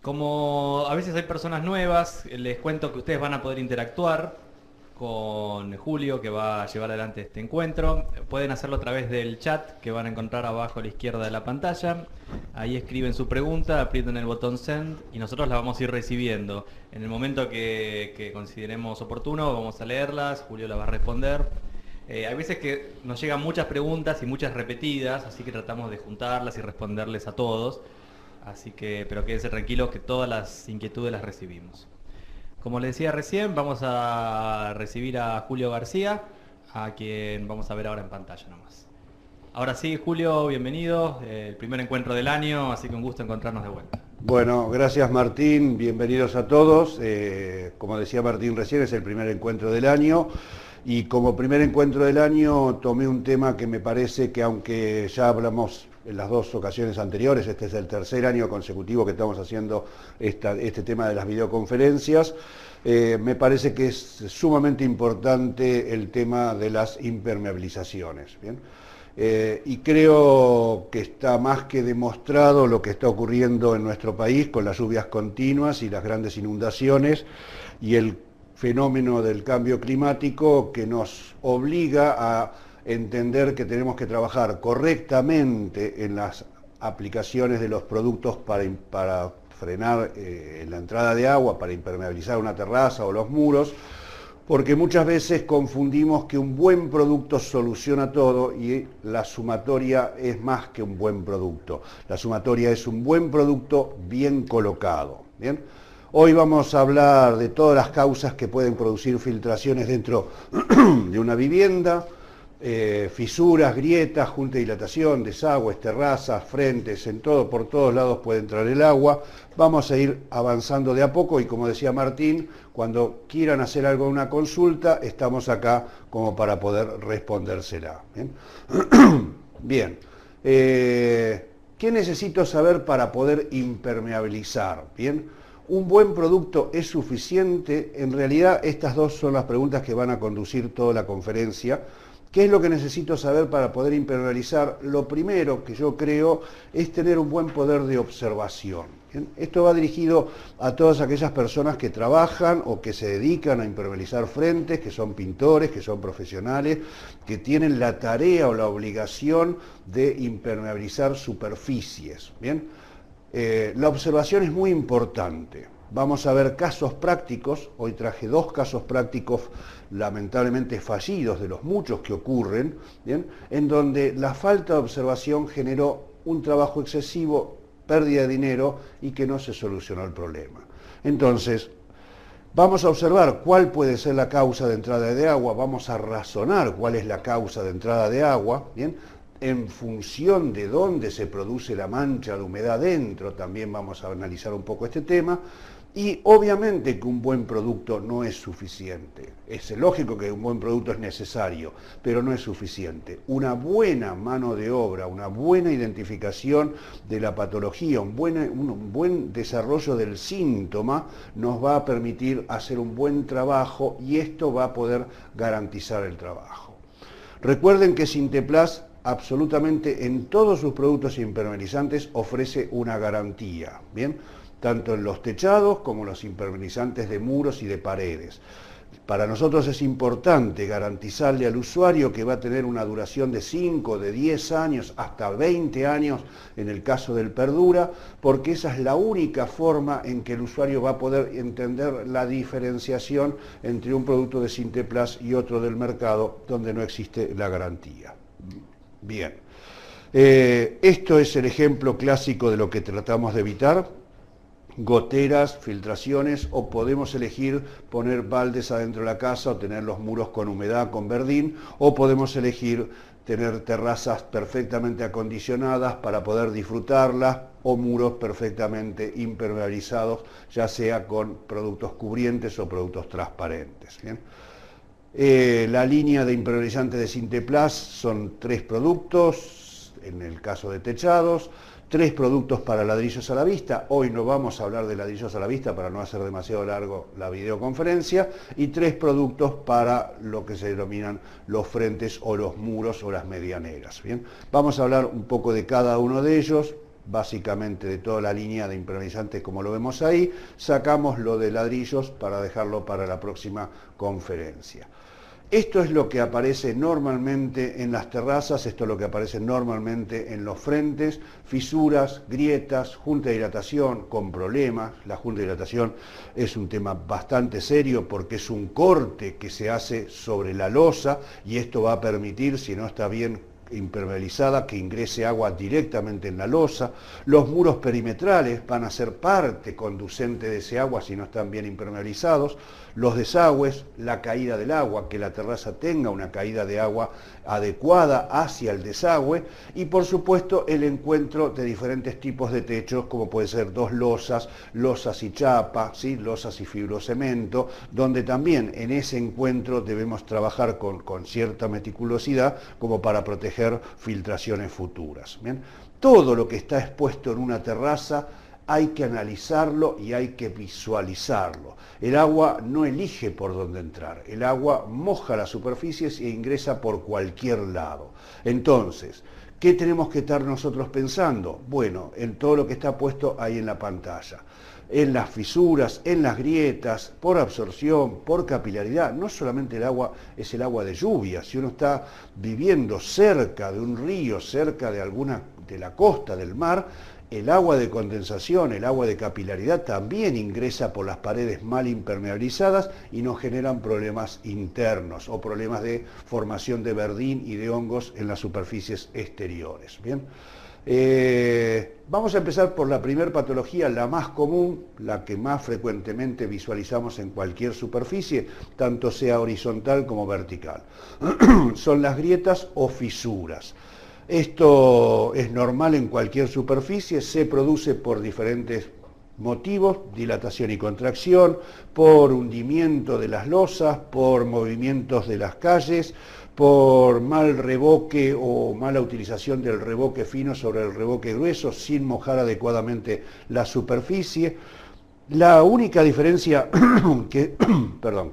Como a veces hay personas nuevas, les cuento que ustedes van a poder interactuar con Julio, que va a llevar adelante este encuentro. Pueden hacerlo a través del chat que van a encontrar abajo a la izquierda de la pantalla. Ahí escriben su pregunta, aprieten el botón Send y nosotros la vamos a ir recibiendo. En el momento que consideremos oportuno, vamos a leerlas, Julio las va a responder. Hay veces que nos llegan muchas preguntas y muchas repetidas, así que tratamos de juntarlas y responderles a todos. Así que, pero quédense tranquilos que todas las inquietudes las recibimos. Como les decía recién, vamos a recibir a Julio García, a quien vamos a ver ahora en pantalla nomás. Ahora sí, Julio, bienvenido. El primer encuentro del año, así que un gusto encontrarnos de vuelta. Bueno, gracias Martín, bienvenidos a todos. Como decía Martín recién, es el primer encuentro del año. Y como primer encuentro del año tomé un tema que me parece que, aunque ya hablamos en las dos ocasiones anteriores, este es el tercer año consecutivo que estamos haciendo este tema de las videoconferencias, me parece que es sumamente importante el tema de las impermeabilizaciones. ¿Bien? Y creo que está más que demostrado lo que está ocurriendo en nuestro país con las lluvias continuas y las grandes inundaciones y el fenómeno del cambio climático, que nos obliga a entender que tenemos que trabajar correctamente en las aplicaciones de los productos para frenar la entrada de agua, para impermeabilizar una terraza o los muros, porque muchas veces confundimos que un buen producto soluciona todo y la sumatoria es más que un buen producto. La sumatoria es un buen producto bien colocado. ¿Bien? Hoy vamos a hablar de todas las causas que pueden producir filtraciones dentro de una vivienda, fisuras, grietas, junta de dilatación, desagües, terrazas, frentes, por todos lados puede entrar el agua. Vamos a ir avanzando de a poco y, como decía Martín, cuando quieran hacer algo en una consulta, estamos acá como para poder respondérsela. Bien. Bien. ¿Qué necesito saber para poder impermeabilizar? Bien. ¿Un buen producto es suficiente? En realidad, estas dos son las preguntas que van a conducir toda la conferencia. ¿Qué es lo que necesito saber para poder impermeabilizar? Lo primero que yo creo es tener un buen poder de observación. ¿Bien? Esto va dirigido a todas aquellas personas que trabajan o que se dedican a impermeabilizar frentes, que son pintores, que son profesionales, que tienen la tarea o la obligación de impermeabilizar superficies. ¿Bien? La observación es muy importante. Vamos a ver casos prácticos. Hoy traje dos casos prácticos lamentablemente fallidos de los muchos que ocurren, ¿bien? En donde la falta de observación generó un trabajo excesivo, pérdida de dinero y que no se solucionó el problema. Entonces, vamos a observar cuál puede ser la causa de entrada de agua, vamos a razonar cuál es la causa de entrada de agua, ¿bien? En función de dónde se produce la mancha de humedad dentro, también vamos a analizar un poco este tema. Y obviamente que un buen producto no es suficiente. Es lógico que un buen producto es necesario, pero no es suficiente. Una buena mano de obra, una buena identificación de la patología, un buen desarrollo del síntoma nos va a permitir hacer un buen trabajo y esto va a poder garantizar el trabajo. Recuerden que Sinteplas absolutamente en todos sus productos impermeabilizantes ofrece una garantía, ¿bien? Tanto en los techados como en los impermeabilizantes de muros y de paredes. Para nosotros es importante garantizarle al usuario que va a tener una duración de 5, de 10 años, hasta 20 años en el caso del Perdura, porque esa es la única forma en que el usuario va a poder entender la diferenciación entre un producto de Sinteplas y otro del mercado donde no existe la garantía. Bien, esto es el ejemplo clásico de lo que tratamos de evitar: goteras, filtraciones, o podemos elegir poner baldes adentro de la casa o tener los muros con humedad, con verdín, o podemos elegir tener terrazas perfectamente acondicionadas para poder disfrutarlas, o muros perfectamente impermeabilizados, ya sea con productos cubrientes o productos transparentes. ¿Bien? La línea de impermeabilizantes de Sinteplas son 3 productos, en el caso de techados, 3 productos para ladrillos a la vista. Hoy no vamos a hablar de ladrillos a la vista para no hacer demasiado largo la videoconferencia, y 3 productos para lo que se denominan los frentes o los muros o las medianeras. ¿Bien? Vamos a hablar un poco de cada uno de ellos. básicamente de toda la línea de impermeabilizantes como lo vemos ahí, sacamos lo de ladrillos para dejarlo para la próxima conferencia. Esto es lo que aparece normalmente en las terrazas, esto es lo que aparece normalmente en los frentes, fisuras, grietas, junta de hidratación con problemas. La junta de hidratación es un tema bastante serio porque es un corte que se hace sobre la losa y esto va a permitir, si no está bien impermeabilizada, que ingrese agua directamente en la losa. Los muros perimetrales van a ser parte conducente de ese agua si no están bien impermeabilizados. Los desagües, la caída del agua, que la terraza tenga una caída de agua adecuada hacia el desagüe, y por supuesto el encuentro de diferentes tipos de techos, como puede ser dos losas, losas y chapa, ¿sí? Losas y fibrocemento, donde también en ese encuentro debemos trabajar con cierta meticulosidad como para proteger filtraciones futuras. ¿Bien? Todo lo que está expuesto en una terraza hay que analizarlo y hay que visualizarlo. El agua no elige por dónde entrar, el agua moja las superficies e ingresa por cualquier lado. Entonces, ¿qué tenemos que estar nosotros pensando? Bueno, en todo lo que está puesto ahí en la pantalla. En las fisuras, en las grietas, por absorción, por capilaridad. No solamente el agua es el agua de lluvia, si uno está viviendo cerca de un río, cerca de la costa, del mar, el agua de condensación, el agua de capilaridad también ingresa por las paredes mal impermeabilizadas y nos generan problemas internos o problemas de formación de verdín y de hongos en las superficies exteriores. ¿Bien? Vamos a empezar por la primera patología, la más común, la que más frecuentemente visualizamos en cualquier superficie, tanto sea horizontal como vertical. Son las grietas o fisuras. Esto es normal en cualquier superficie, se produce por diferentes motivos, dilatación y contracción, por hundimiento de las losas, por movimientos de las calles, por mal revoque o mala utilización del revoque fino sobre el revoque grueso, sin mojar adecuadamente la superficie. La única diferencia que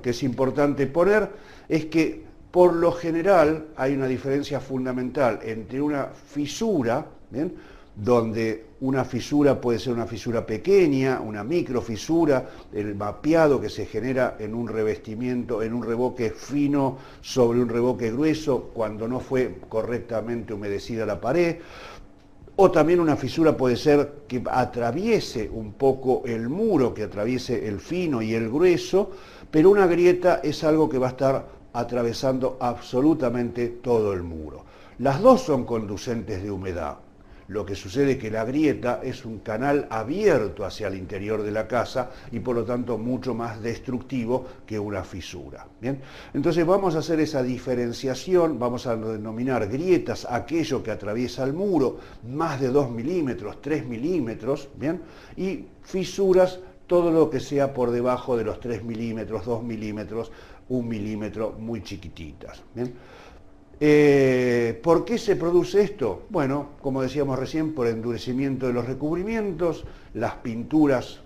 es importante poner es que por lo general hay una diferencia fundamental entre una fisura, ¿bien?, donde una fisura puede ser una fisura pequeña, una microfisura, el mapeado que se genera en un revestimiento, en un revoque fino sobre un revoque grueso cuando no fue correctamente humedecida la pared. O también una fisura puede ser que atraviese un poco el muro, que atraviese el fino y el grueso, pero una grieta es algo que va a estar atravesando absolutamente todo el muro. Las dos son conducentes de humedad. Lo que sucede es que la grieta es un canal abierto hacia el interior de la casa y por lo tanto mucho más destructivo que una fisura. ¿Bien? Entonces vamos a hacer esa diferenciación, vamos a denominar grietas aquello que atraviesa el muro, más de 2 milímetros, 3 milímetros, ¿bien? Y fisuras, todo lo que sea por debajo de los 3 milímetros, 2 milímetros, 1 milímetro, muy chiquititas. ¿Bien? ¿Por qué se produce esto? Bueno, como decíamos recién, por endurecimiento de los recubrimientos, las pinturas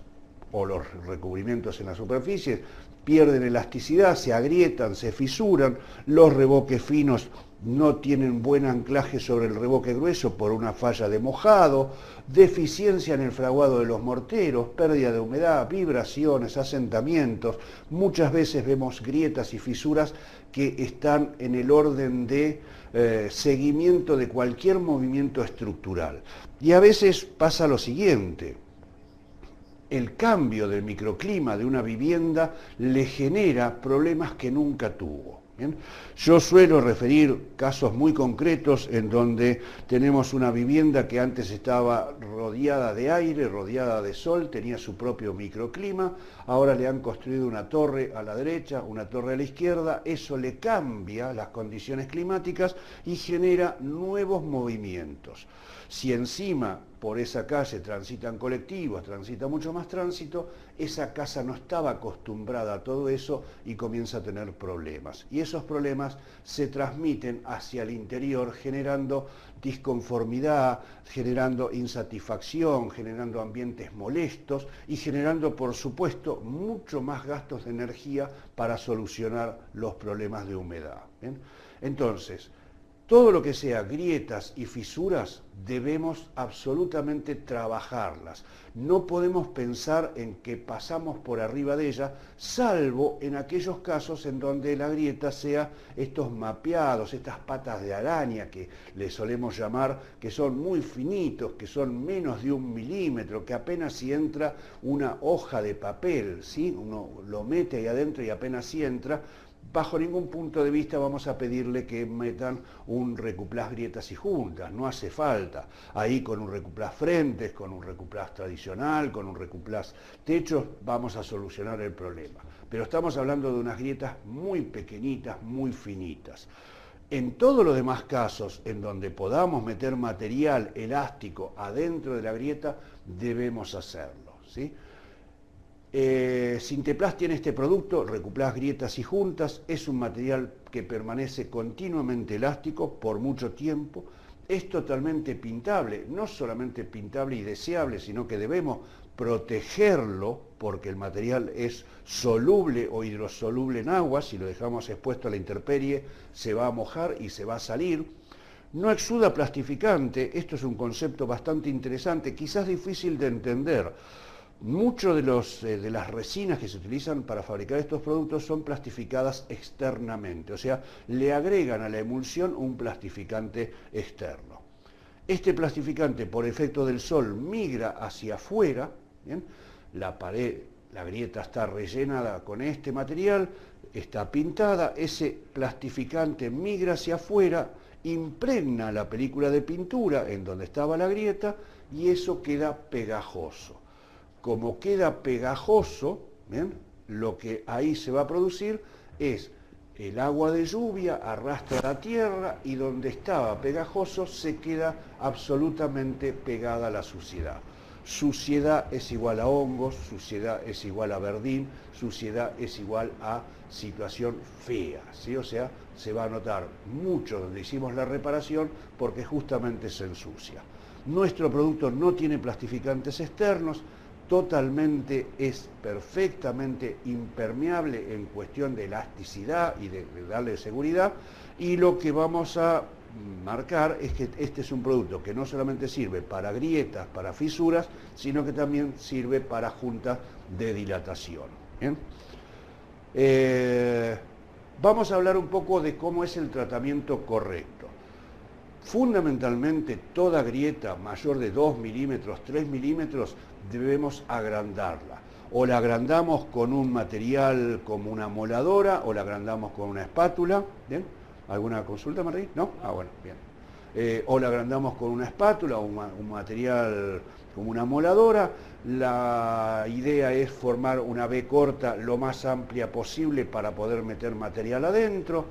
o los recubrimientos en la superficie pierden elasticidad, se agrietan, se fisuran, los revoques finos no tienen buen anclaje sobre el revoque grueso por una falla de mojado, deficiencia en el fraguado de los morteros, pérdida de humedad, vibraciones, asentamientos. Muchas veces vemos grietas y fisuras que están en el orden de seguimiento de cualquier movimiento estructural. Y a veces pasa lo siguiente: el cambio del microclima de una vivienda le genera problemas que nunca tuvo. ¿Bien? Yo suelo referir casos muy concretos en donde tenemos una vivienda que antes estaba rodeada de aire, rodeada de sol, tenía su propio microclima, ahora le han construido una torre a la derecha, una torre a la izquierda, eso le cambia las condiciones climáticas y genera nuevos movimientos. Si encima por esa calle transitan colectivos, transita mucho más tránsito, esa casa no estaba acostumbrada a todo eso y comienza a tener problemas. Y esos problemas se transmiten hacia el interior generando disconformidad, generando insatisfacción, generando ambientes molestos y generando, por supuesto, mucho más gastos de energía para solucionar los problemas de humedad. ¿Bien? Entonces, todo lo que sea grietas y fisuras debemos absolutamente trabajarlas. No podemos pensar en que pasamos por arriba de ella, salvo en aquellos casos en donde la grieta sea estos mapeados, estas patas de araña que le solemos llamar, que son muy finitos, que son menos de 1 milímetro, que apenas si entra una hoja de papel, ¿sí? Uno lo mete ahí adentro y apenas si entra. Bajo ningún punto de vista vamos a pedirle que metan un recuplás grietas y juntas, no hace falta. Ahí con un recuplás frentes, con un recuplás tradicional, con un recuplás techos, vamos a solucionar el problema. Pero estamos hablando de unas grietas muy pequeñitas, muy finitas. En todos los demás casos en donde podamos meter material elástico adentro de la grieta, debemos hacerlo, ¿sí? Sinteplast tiene este producto, Recuplast grietas y juntas, es un material que permanece continuamente elástico por mucho tiempo, es totalmente pintable, no solamente pintable y deseable, sino que debemos protegerlo porque el material es soluble o hidrosoluble en agua, si lo dejamos expuesto a la intemperie se va a mojar y se va a salir. No exuda plastificante, esto es un concepto bastante interesante, quizás difícil de entender. Muchos de las resinas que se utilizan para fabricar estos productos son plastificadas externamente, o sea, le agregan a la emulsión un plastificante externo. Este plastificante, por efecto del sol, migra hacia afuera, ¿bien? La pared, la grieta está rellenada con este material, está pintada, ese plastificante migra hacia afuera, impregna la película de pintura en donde estaba la grieta y eso queda pegajoso. Como queda pegajoso, ¿bien? Lo que ahí se va a producir es el agua de lluvia arrastra la tierra y donde estaba pegajoso se queda absolutamente pegada la suciedad. Suciedad es igual a hongos, suciedad es igual a verdín, suciedad es igual a situación fea, ¿sí? O sea, se va a notar mucho donde hicimos la reparación porque justamente se ensucia. Nuestro producto no tiene plastificantes externos, es perfectamente impermeable en cuestión de elasticidad y de darle seguridad, y lo que vamos a marcar es que este es un producto que no solamente sirve para grietas, para fisuras, sino que también sirve para juntas de dilatación. ¿Bien? Vamos a hablar un poco de cómo es el tratamiento correcto. Fundamentalmente toda grieta mayor de 2 milímetros, 3 milímetros, debemos agrandarla. O la agrandamos con un material como una moladora o la agrandamos con una espátula. ¿Bien? ¿Alguna consulta, Marí? ¿No? Ah, bueno, bien. O la agrandamos con una espátula o un material como una moladora. La idea es formar una V corta lo más amplia posible para poder meter material adentro.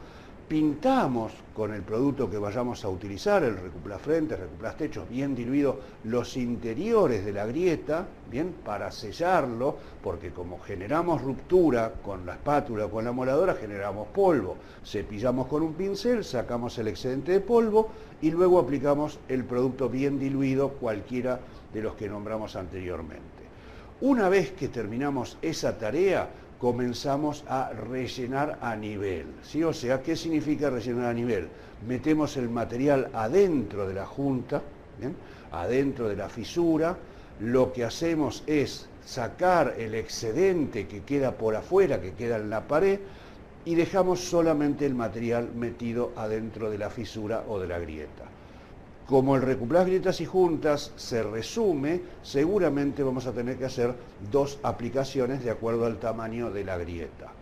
Pintamos con el producto que vayamos a utilizar, el Recuplast frente, el Recuplast techo, bien diluido, los interiores de la grieta, bien, para sellarlo, porque como generamos ruptura con la espátula o con la moladora, generamos polvo. Cepillamos con un pincel, sacamos el excedente de polvo y luego aplicamos el producto bien diluido, cualquiera de los que nombramos anteriormente. Una vez que terminamos esa tarea, comenzamos a rellenar a nivel, ¿sí? O sea, ¿qué significa rellenar a nivel? Metemos el material adentro de la junta, ¿bien? Adentro de la fisura, lo que hacemos es sacar el excedente que queda por afuera, que queda en la pared, y dejamos solamente el material metido adentro de la fisura o de la grieta. Como el Recuplast grietas y juntas se resume, seguramente vamos a tener que hacer 2 aplicaciones de acuerdo al tamaño de la grieta.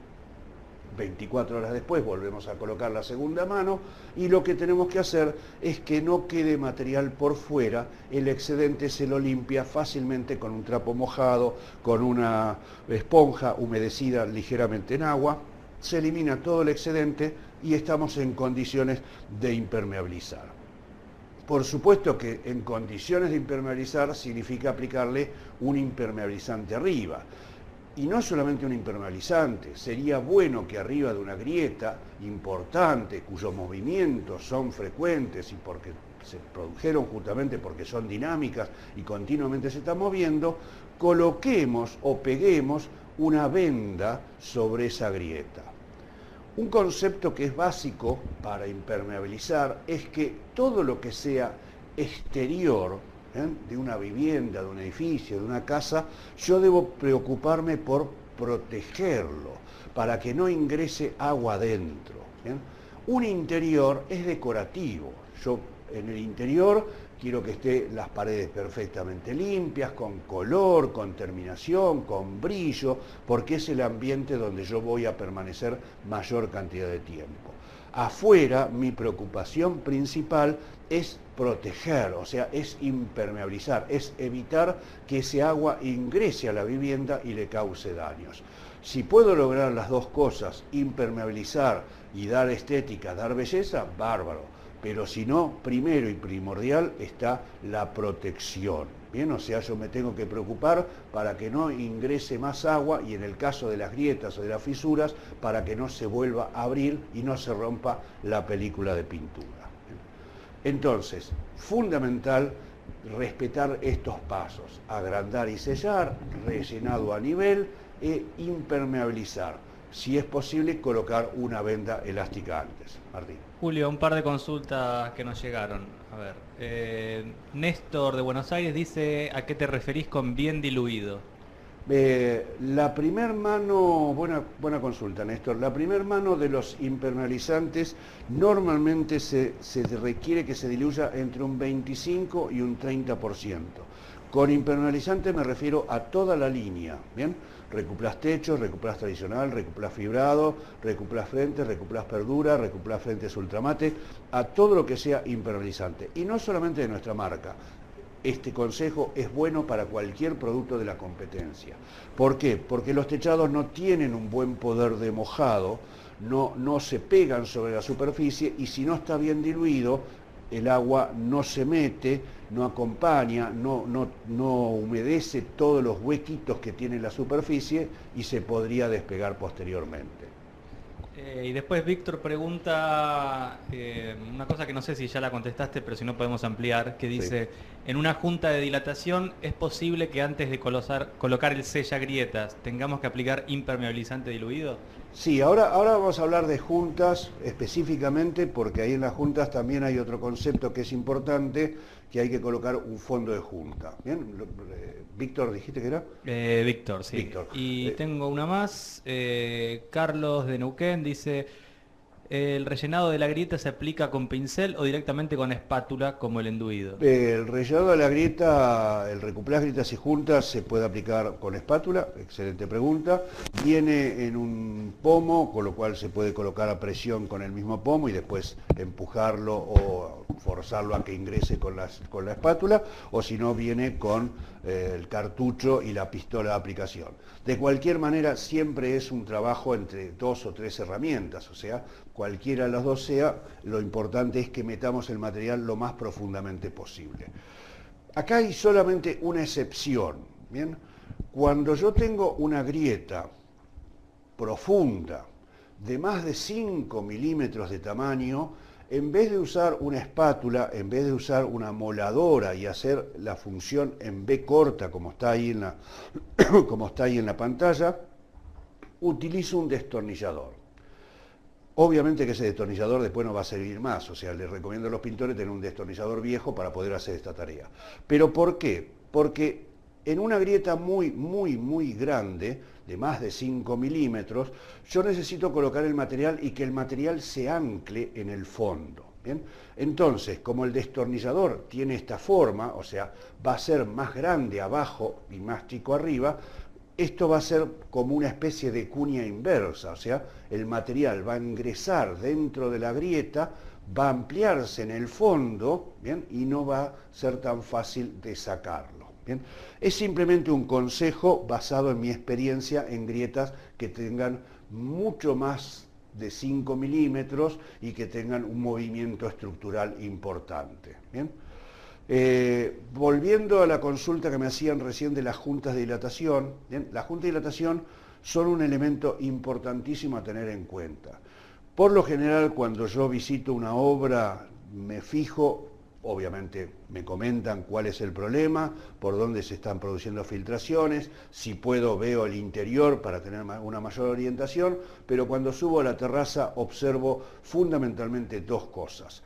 24 horas después volvemos a colocar la segunda mano y lo que tenemos que hacer es que no quede material por fuera, el excedente se lo limpia fácilmente con un trapo mojado, con una esponja humedecida ligeramente en agua, se elimina todo el excedente y estamos en condiciones de impermeabilizar. Por supuesto que en condiciones de impermeabilizar significa aplicarle un impermeabilizante arriba. Y no solamente un impermeabilizante, sería bueno que arriba de una grieta importante, cuyos movimientos son frecuentes y porque se produjeron justamente porque son dinámicas y continuamente se están moviendo, coloquemos o peguemos una venda sobre esa grieta. Un concepto que es básico para impermeabilizar es que todo lo que sea exterior, de una vivienda, de un edificio, de una casa, yo debo preocuparme por protegerlo, para que no ingrese agua adentro. Un interior es decorativo. Yo en el interior quiero que estén las paredes perfectamente limpias, con color, con terminación, con brillo, porque es el ambiente donde yo voy a permanecer mayor cantidad de tiempo. Afuera, mi preocupación principal es proteger, o sea, es impermeabilizar, es evitar que ese agua ingrese a la vivienda y le cause daños. Si puedo lograr las dos cosas, impermeabilizar y dar estética, dar belleza, bárbaro. Pero si no, primero y primordial está la protección. Bien, o sea, yo me tengo que preocupar para que no ingrese más agua y en el caso de las grietas o de las fisuras, para que no se vuelva a abrir y no se rompa la película de pintura. Entonces, fundamental respetar estos pasos: agrandar y sellar, rellenado a nivel e impermeabilizar. Si es posible, colocar una venda elástica antes. Martín. Julio, un par de consultas que nos llegaron. A ver, Néstor de Buenos Aires dice: ¿a qué te referís con bien diluido? La primer mano, buena consulta, Néstor. La primer mano de los impermeabilizantes normalmente se requiere que se diluya entre un 25 y un 30%. Con impermeabilizante me refiero a toda la línea, ¿bien? Recuplás techo, recuplás tradicional, recuplás fibrado, recuplás frente, recuplás perdura, recuplás frentes ultramate, a todo lo que sea impermeabilizante. Y no solamente de nuestra marca. Este consejo es bueno para cualquier producto de la competencia. ¿Por qué? Porque los techados no tienen un buen poder de mojado, no se pegan sobre la superficie, y si no está bien diluido, el agua no se mete, no acompaña, no humedece todos los huequitos que tiene la superficie y se podría despegar posteriormente. Y después Víctor pregunta una cosa que no sé si ya la contestaste, pero si no podemos ampliar, que dice: sí, en una junta de dilatación, ¿es posible que antes de colocar el sella grietas tengamos que aplicar impermeabilizante diluido? Sí, ahora vamos a hablar de juntas específicamente, porque ahí en las juntas también hay otro concepto que es importante, que hay que colocar un fondo de junta. ¿Bien? Víctor, ¿dijiste que era? Víctor, sí. Víctor. Y tengo una más. Carlos de Neuquén dice: ¿el rellenado de la grieta se aplica con pincel o directamente con espátula como el enduido? El rellenado de la grieta, el recuplás grietas y juntas se puede aplicar con espátula, excelente pregunta. Viene en un pomo, con lo cual se puede colocar a presión con el mismo pomo y después empujarlo o forzarlo a que ingrese con la espátula, o si no, viene con el cartucho y la pistola de aplicación. De cualquier manera, siempre es un trabajo entre 2 o 3 herramientas, o sea, cualquiera de las dos sea, lo importante es que metamos el material lo más profundamente posible. Acá hay solamente una excepción, ¿bien? Cuando yo tengo una grieta profunda de más de 5 milímetros de tamaño, en vez de usar una espátula, en vez de usar una moladora y hacer la función en B corta, como está ahí en la pantalla, utilizo un destornillador. Obviamente que ese destornillador después no va a servir más, o sea, les recomiendo a los pintores tener un destornillador viejo para poder hacer esta tarea. ¿Pero por qué? Porque en una grieta muy grande, de más de 5 milímetros, yo necesito colocar el material y que el material se ancle en el fondo. ¿Bien? Entonces, como el destornillador tiene esta forma, o sea, va a ser más grande abajo y más chico arriba, esto va a ser como una especie de cuña inversa, o sea, el material va a ingresar dentro de la grieta, va a ampliarse en el fondo, ¿bien? Y no va a ser tan fácil de sacarlo. ¿Bien? Es simplemente un consejo basado en mi experiencia en grietas que tengan mucho más de 5 milímetros y que tengan un movimiento estructural importante. ¿Bien? Volviendo a la consulta que me hacían recién de las juntas de dilatación, ¿bien? Las juntas de dilatación son un elemento importantísimo a tener en cuenta. Por lo general, cuando yo visito una obra, me fijo, obviamente me comentan cuál es el problema, por dónde se están produciendo filtraciones, si puedo veo el interior para tener una mayor orientación, pero cuando subo a la terraza observo fundamentalmente dos cosas: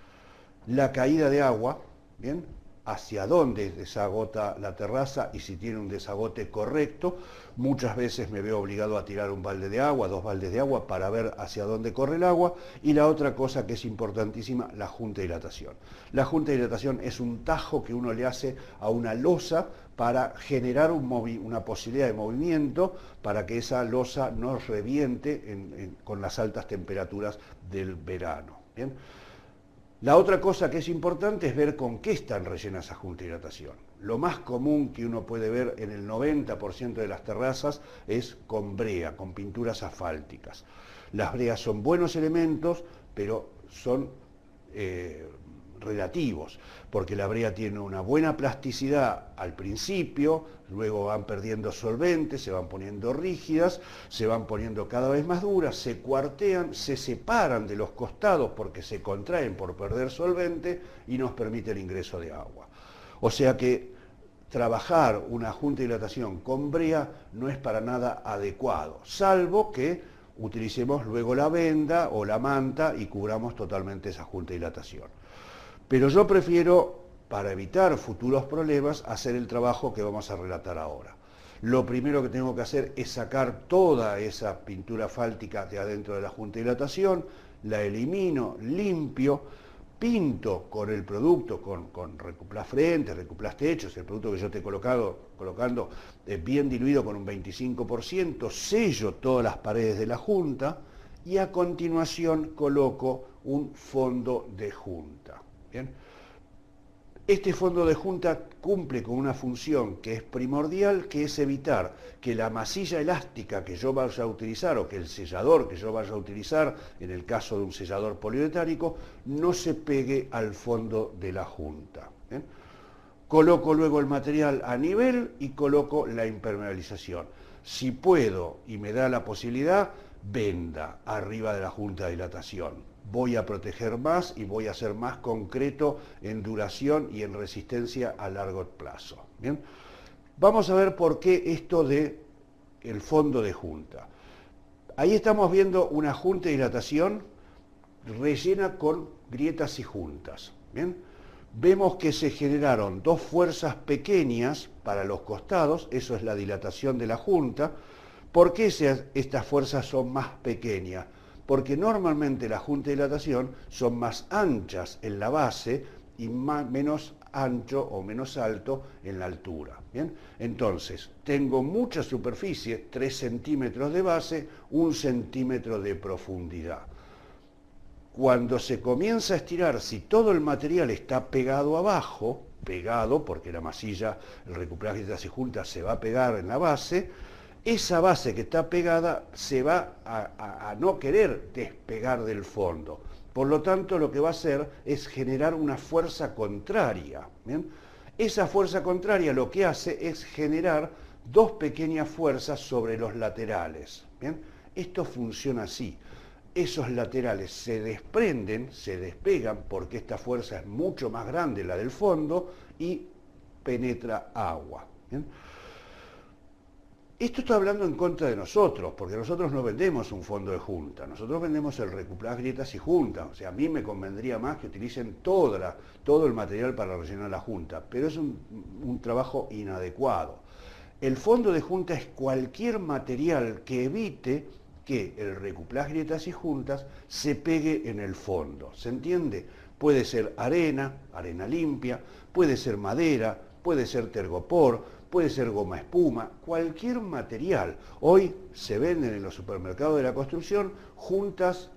la caída de agua, ¿bien? hacia dónde desagota la terraza y si tiene un desagote correcto. Muchas veces me veo obligado a tirar un balde de agua, 2 baldes de agua para ver hacia dónde corre el agua. Y la otra cosa que es importantísima, la junta de dilatación. La junta de dilatación es un tajo que uno le hace a una losa para generar una posibilidad de movimiento para que esa losa no reviente con las altas temperaturas del verano. ¿Bien? La otra cosa que es importante es ver con qué están rellenas esas juntas de dilatación. Lo más común que uno puede ver en el 90% de las terrazas es con brea, con pinturas asfálticas. Las breas son buenos elementos, pero son relativos, porque la brea tiene una buena plasticidad al principio, luego van perdiendo solvente, se van poniendo rígidas, se van poniendo cada vez más duras, se cuartean, se separan de los costados porque se contraen por perder solvente y nos permite el ingreso de agua. O sea que trabajar una junta de dilatación con brea no es para nada adecuado, salvo que utilicemos luego la venda o la manta y cubramos totalmente esa junta de dilatación. Pero yo prefiero, para evitar futuros problemas, hacer el trabajo que vamos a relatar ahora. Lo primero que tengo que hacer es sacar toda esa pintura asfáltica de adentro de la junta de dilatación, la elimino, limpio, pinto con el producto, con Recuplast frente, Recuplast techos, el producto que yo te he colocando bien diluido con un 25%, sello todas las paredes de la junta y a continuación coloco un fondo de junta. ¿Bien? Este fondo de junta cumple con una función que es primordial, que es evitar que la masilla elástica que yo vaya a utilizar o que el sellador que yo vaya a utilizar, en el caso de un sellador poliuretánico, no se pegue al fondo de la junta. ¿Bien? Coloco luego el material a nivel y coloco la impermeabilización. Si puedo y me da la posibilidad, venda arriba de la junta de dilatación. Voy a proteger más y voy a ser más concreto en duración y en resistencia a largo plazo. ¿Bien? Vamos a ver por qué esto de el fondo de junta. Ahí estamos viendo una junta de dilatación rellena con grietas y juntas. ¿Bien? Vemos que se generaron dos fuerzas pequeñas para los costados, eso es la dilatación de la junta. ¿Por qué estas fuerzas son más pequeñas? Porque normalmente las juntas de dilatación son más anchas en la base y menos ancho o menos alto en la altura. ¿Bien? Entonces, tengo mucha superficie, 3 centímetros de base, 1 centímetro de profundidad. Cuando se comienza a estirar, si todo el material está pegado abajo, pegado porque la masilla, el Recuplast grietas y juntas se va a pegar en la base, esa base que está pegada se va a no querer despegar del fondo. Por lo tanto, lo que va a hacer es generar una fuerza contraria. ¿Bien? Esa fuerza contraria lo que hace es generar dos pequeñas fuerzas sobre los laterales. ¿Bien? Esto funciona así. Esos laterales se desprenden, se despegan, porque esta fuerza es mucho más grande, la del fondo, y penetra agua. ¿Bien? Esto está hablando en contra de nosotros, porque nosotros no vendemos un fondo de junta, nosotros vendemos el Recuplast grietas y junta. O sea, a mí me convendría más que utilicen todo el material para rellenar la junta, pero es un trabajo inadecuado. El fondo de junta es cualquier material que evite que el Recuplast grietas y juntas se pegue en el fondo. ¿Se entiende? Puede ser arena limpia, puede ser madera, puede ser tergopor, puede ser goma espuma, cualquier material. Hoy se venden en los supermercados de la construcción juntas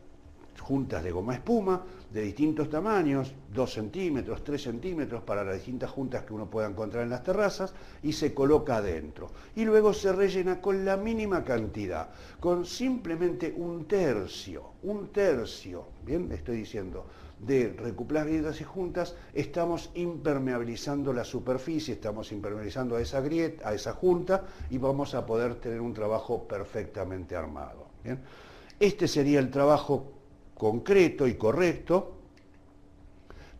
de goma espuma de distintos tamaños, 2 centímetros, 3 centímetros para las distintas juntas que uno pueda encontrar en las terrazas, y se coloca adentro. Y luego se rellena con la mínima cantidad, con simplemente un tercio, bien, estoy diciendo, de Recuplast grietas y juntas, estamos impermeabilizando la superficie, estamos impermeabilizando a esa grieta, a esa junta, y vamos a poder tener un trabajo perfectamente armado. ¿Bien? Este sería el trabajo concreto y correcto,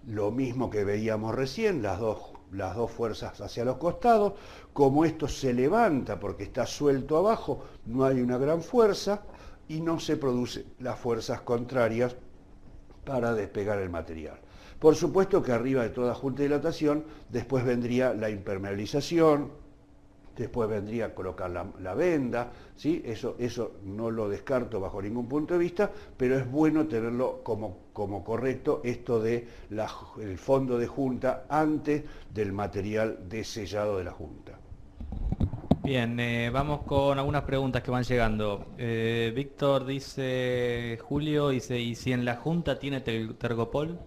lo mismo que veíamos recién, las dos fuerzas hacia los costados. Como esto se levanta porque está suelto abajo, no hay una gran fuerza y no se producen las fuerzas contrarias para despegar el material. Por supuesto que arriba de toda junta de dilatación, después vendría la impermeabilización, después vendría colocar la venda, ¿sí? Eso no lo descarto bajo ningún punto de vista, pero es bueno tenerlo como correcto esto de el fondo de junta antes del material de sellado de la junta. Bien, vamos con algunas preguntas que van llegando. Víctor dice, Julio dice, ¿y si en la junta tiene tergopol?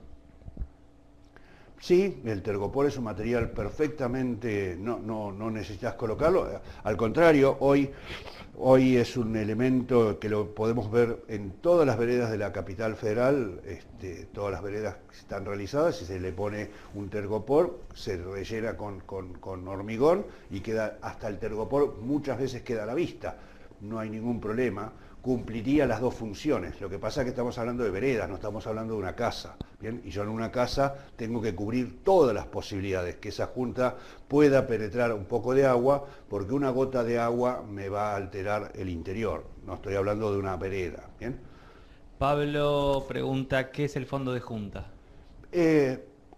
Sí, el tergopol es un material perfectamente, no necesitas colocarlo, al contrario, hoy es un elemento que lo podemos ver en todas las veredas de la capital federal, todas las veredas están realizadas y se le pone un tergopol, se rellena con hormigón y queda, hasta el tergopol muchas veces queda a la vista, no hay ningún problema. Cumpliría las dos funciones. Lo que pasa es que estamos hablando de veredas, no estamos hablando de una casa, ¿bien? Y yo en una casa tengo que cubrir todas las posibilidades, que esa junta pueda penetrar un poco de agua, porque una gota de agua me va a alterar el interior. No estoy hablando de una vereda, ¿bien? Pablo pregunta, ¿qué es el fondo de junta?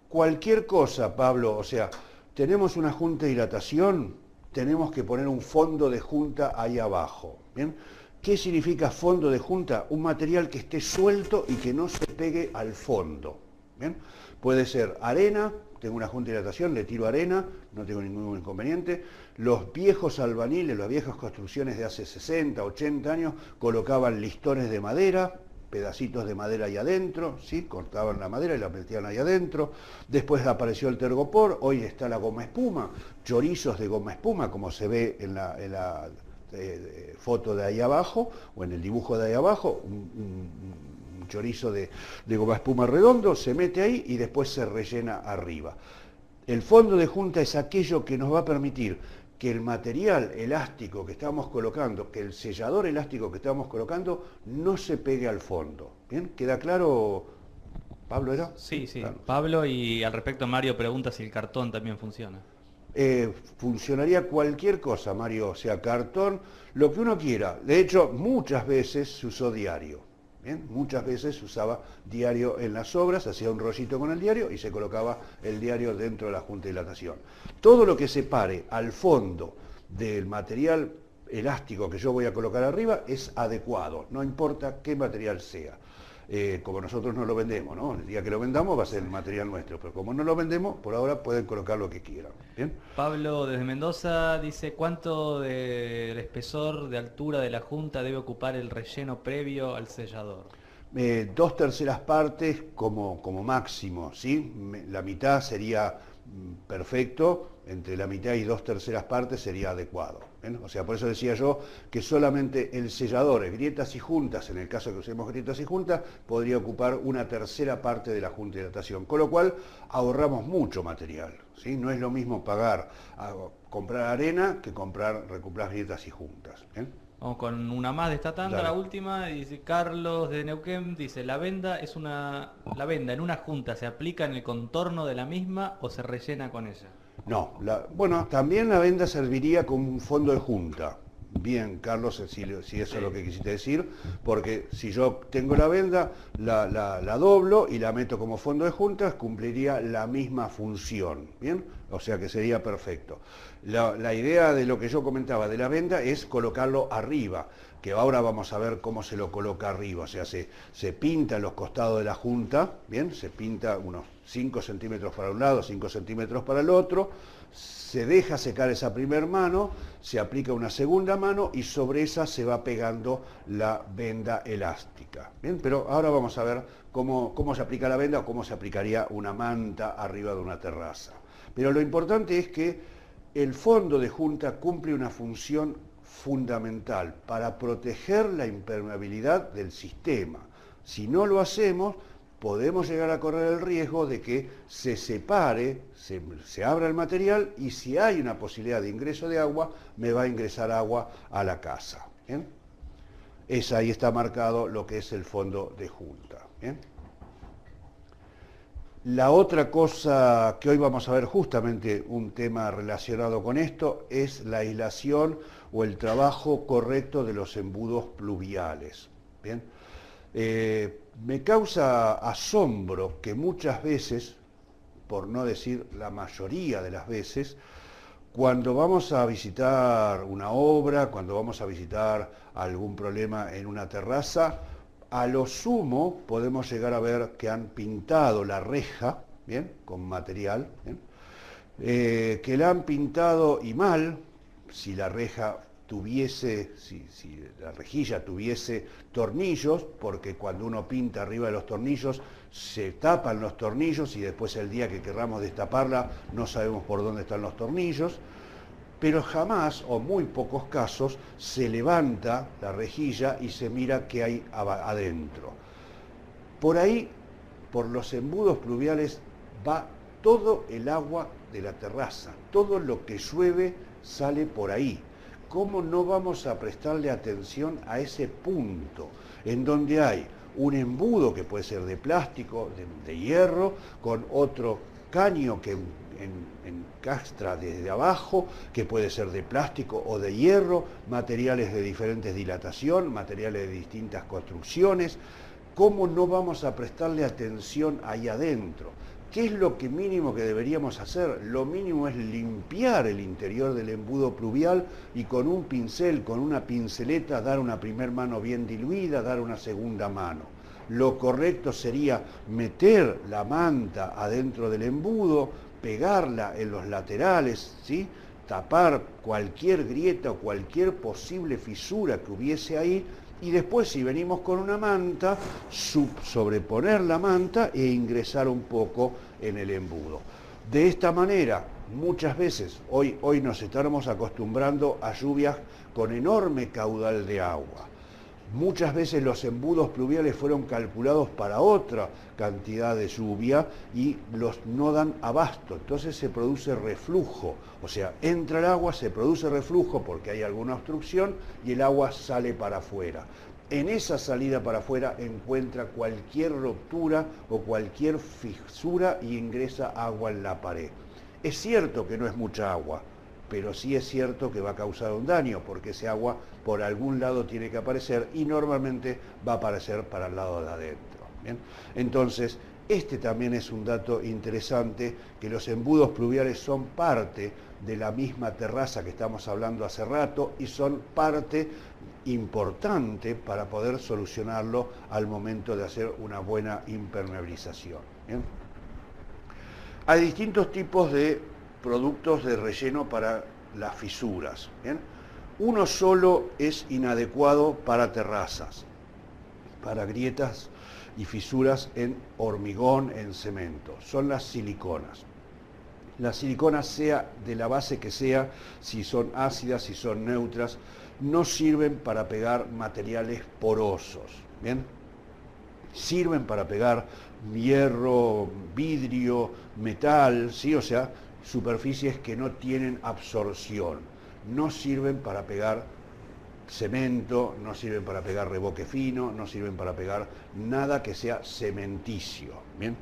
Cualquier cosa, Pablo, o sea, tenemos una junta de dilatación, tenemos que poner un fondo de junta ahí abajo, ¿bien? ¿Qué significa fondo de junta? Un material que esté suelto y que no se pegue al fondo. ¿Bien? Puede ser arena, tengo una junta de dilatación, le tiro arena, no tengo ningún inconveniente. Los viejos albaniles, las viejas construcciones de hace 60, 80 años, colocaban listones de madera, pedacitos de madera ahí adentro, ¿sí? Cortaban la madera y la metían ahí adentro. Después apareció el tergopor, hoy está la goma espuma, chorizos de goma espuma, como se ve en la foto de ahí abajo, o en el dibujo de ahí abajo, un chorizo de goma espuma redondo, se mete ahí y después se rellena arriba. El fondo de junta es aquello que nos va a permitir que el material elástico que estamos colocando, que el sellador elástico que estamos colocando, no se pegue al fondo. ¿Bien? ¿Queda claro, Pablo, era? Sí, sí. Claro. Pablo, y al respecto Mario pregunta si el cartón también funciona. Funcionaría cualquier cosa, Mario, o sea, cartón, lo que uno quiera. De hecho, muchas veces se usó diario. ¿Bien? Muchas veces se usaba diario en las obras, hacía un rollito con el diario y se colocaba el diario dentro de la junta de dilatación. Todo lo que separe al fondo del material elástico que yo voy a colocar arriba es adecuado, no importa qué material sea. Como nosotros no lo vendemos, ¿no? El día que lo vendamos va a ser el material nuestro, pero como no lo vendemos, por ahora pueden colocar lo que quieran. ¿Bien? Pablo desde Mendoza dice, ¿cuánto del espesor de altura de la junta debe ocupar el relleno previo al sellador? 2/3 partes como máximo, ¿sí? La mitad sería perfecto, entre la mitad y 2/3 partes sería adecuado. ¿Bien? O sea, por eso decía yo que solamente el sellador, grietas y juntas, en el caso que usemos grietas y juntas, podría ocupar 1/3 parte de la junta de dilatación, con lo cual ahorramos mucho material, ¿sí? No es lo mismo comprar arena que comprar grietas y juntas. ¿Bien? Vamos con una más de esta tanda, Dale. la última, dice Carlos de Neuquén, dice, la venda en una junta, ¿se aplica en el contorno de la misma o se rellena con ella? No, bueno, también la venda serviría como un fondo de junta. Bien, Carlos, si eso es lo que quisiste decir, porque si yo tengo la venda, la doblo y la meto como fondo de juntas, cumpliría la misma función, ¿bien? O sea que sería perfecto. La idea de lo que yo comentaba de la venda es colocarlo arriba, que ahora vamos a ver cómo se lo coloca arriba, o sea, se pinta en los costados de la junta, ¿bien? Se pinta unos 5 centímetros para un lado, 5 centímetros para el otro, se deja secar esa primera mano, se aplica una segunda mano y sobre esa se va pegando la venda elástica. Bien, pero ahora vamos a ver cómo se aplica la venda o cómo se aplicaría una manta arriba de una terraza. Pero lo importante es que el fondo de junta cumple una función fundamental para proteger la impermeabilidad del sistema. Si no lo hacemos, podemos llegar a correr el riesgo de que se separe, se abra el material y si hay una posibilidad de ingreso de agua, me va a ingresar agua a la casa. ¿Bien? Ahí está marcado lo que es el fondo de junta. ¿Bien? La otra cosa que hoy vamos a ver, justamente un tema relacionado con esto, es la aislación o el trabajo correcto de los embudos pluviales. ¿Bien? Me causa asombro que muchas veces, por no decir la mayoría de las veces, cuando vamos a visitar una obra, cuando vamos a visitar algún problema en una terraza, a lo sumo podemos llegar a ver que han pintado la reja, ¿bien? Con material, ¿bien? Que la han pintado y mal, si la reja tuviese, si la rejilla tuviese tornillos, porque cuando uno pinta arriba de los tornillos se tapan los tornillos y después el día que querramos destaparla no sabemos por dónde están los tornillos, pero jamás o muy pocos casos se levanta la rejilla y se mira qué hay adentro. Por ahí, por los embudos pluviales, va todo el agua de la terraza, todo lo que llueve sale por ahí. ¿Cómo no vamos a prestarle atención a ese punto en donde hay un embudo que puede ser de plástico, de hierro, con otro caño que encastra desde abajo, que puede ser de plástico o de hierro, materiales de diferentes dilatación, materiales de distintas construcciones? ¿Cómo no vamos a prestarle atención ahí adentro? ¿Qué es lo que mínimo que deberíamos hacer? Lo mínimo es limpiar el interior del embudo pluvial y con un pincel, con una pinceleta, dar una primer mano bien diluida, dar una segunda mano. Lo correcto sería meter la manta adentro del embudo, pegarla en los laterales, ¿sí? Tapar cualquier grieta o cualquier posible fisura que hubiese ahí, y después, si venimos con una manta, sobreponer la manta e ingresar un poco en el embudo. De esta manera, muchas veces, hoy nos estamos acostumbrando a lluvias con enorme caudal de agua. Muchas veces los embudos pluviales fueron calculados para otra cantidad de lluvia y no dan abasto, entonces se produce reflujo, o sea, entra el agua, se produce reflujo porque hay alguna obstrucción y el agua sale para afuera. En esa salida para afuera encuentra cualquier ruptura o cualquier fisura y ingresa agua en la pared. Es cierto que no es mucha agua, pero sí es cierto que va a causar un daño, porque ese agua por algún lado tiene que aparecer y normalmente va a aparecer para el lado de adentro. ¿Bien? Entonces, este también es un dato interesante, que los embudos pluviales son parte de la misma terraza que estamos hablando hace rato y son parte importante para poder solucionarlo al momento de hacer una buena impermeabilización. ¿Bien? Hay distintos tipos de productos de relleno para las fisuras. ¿Bien? Uno solo es inadecuado para terrazas, para grietas y fisuras en hormigón, en cemento. Son las siliconas. Las siliconas, sea de la base que sea, si son ácidas, si son neutras, no sirven para pegar materiales porosos. ¿Bien? Sirven para pegar hierro, vidrio, metal, ¿sí? O sea, superficies que no tienen absorción. No sirven para pegar cemento, no sirven para pegar reboque fino, no sirven para pegar nada que sea cementicio. ¿Bien?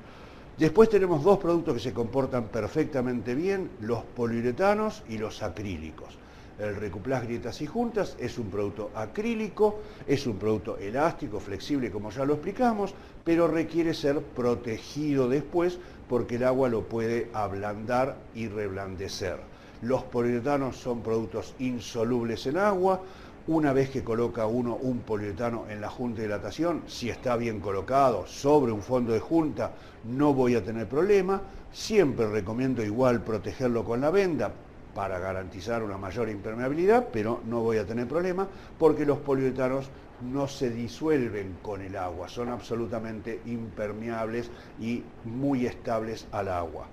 Después tenemos dos productos que se comportan perfectamente bien, los poliuretanos y los acrílicos. El Recuplast Grietas y Juntas es un producto acrílico, es un producto elástico, flexible, como ya lo explicamos, pero requiere ser protegido después porque el agua lo puede ablandar y reblandecer. Los poliuretanos son productos insolubles en agua. Una vez que coloca uno un poliuretano en la junta de dilatación, si está bien colocado sobre un fondo de junta, no voy a tener problema. Siempre recomiendo igual protegerlo con la venda para garantizar una mayor impermeabilidad, pero no voy a tener problema porque los poliuretanos no se disuelven con el agua, son absolutamente impermeables y muy estables al agua.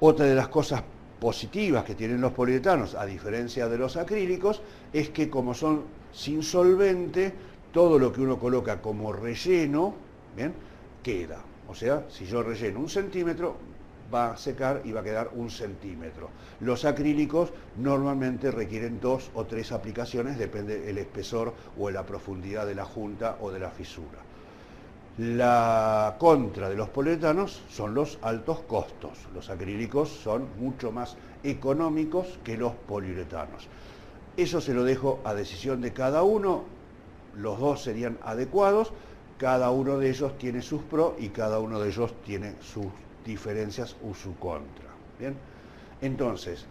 Otra de las cosas positivas que tienen los poliuretanos, a diferencia de los acrílicos, es que como son sin solvente, todo lo que uno coloca como relleno, ¿bien?, queda. O sea, si yo relleno 1 centímetro, va a secar y va a quedar 1 centímetro. Los acrílicos normalmente requieren 2 o 3 aplicaciones, depende del espesor o de la profundidad de la junta o de la fisura. La contra de los poliuretanos son los altos costos. Los acrílicos son mucho más económicos que los poliuretanos. Eso se lo dejo a decisión de cada uno. Los dos serían adecuados. cada uno de ellos tiene sus pros y cada uno de ellos tiene sus diferencias o su contra. ¿Bien? Entonces,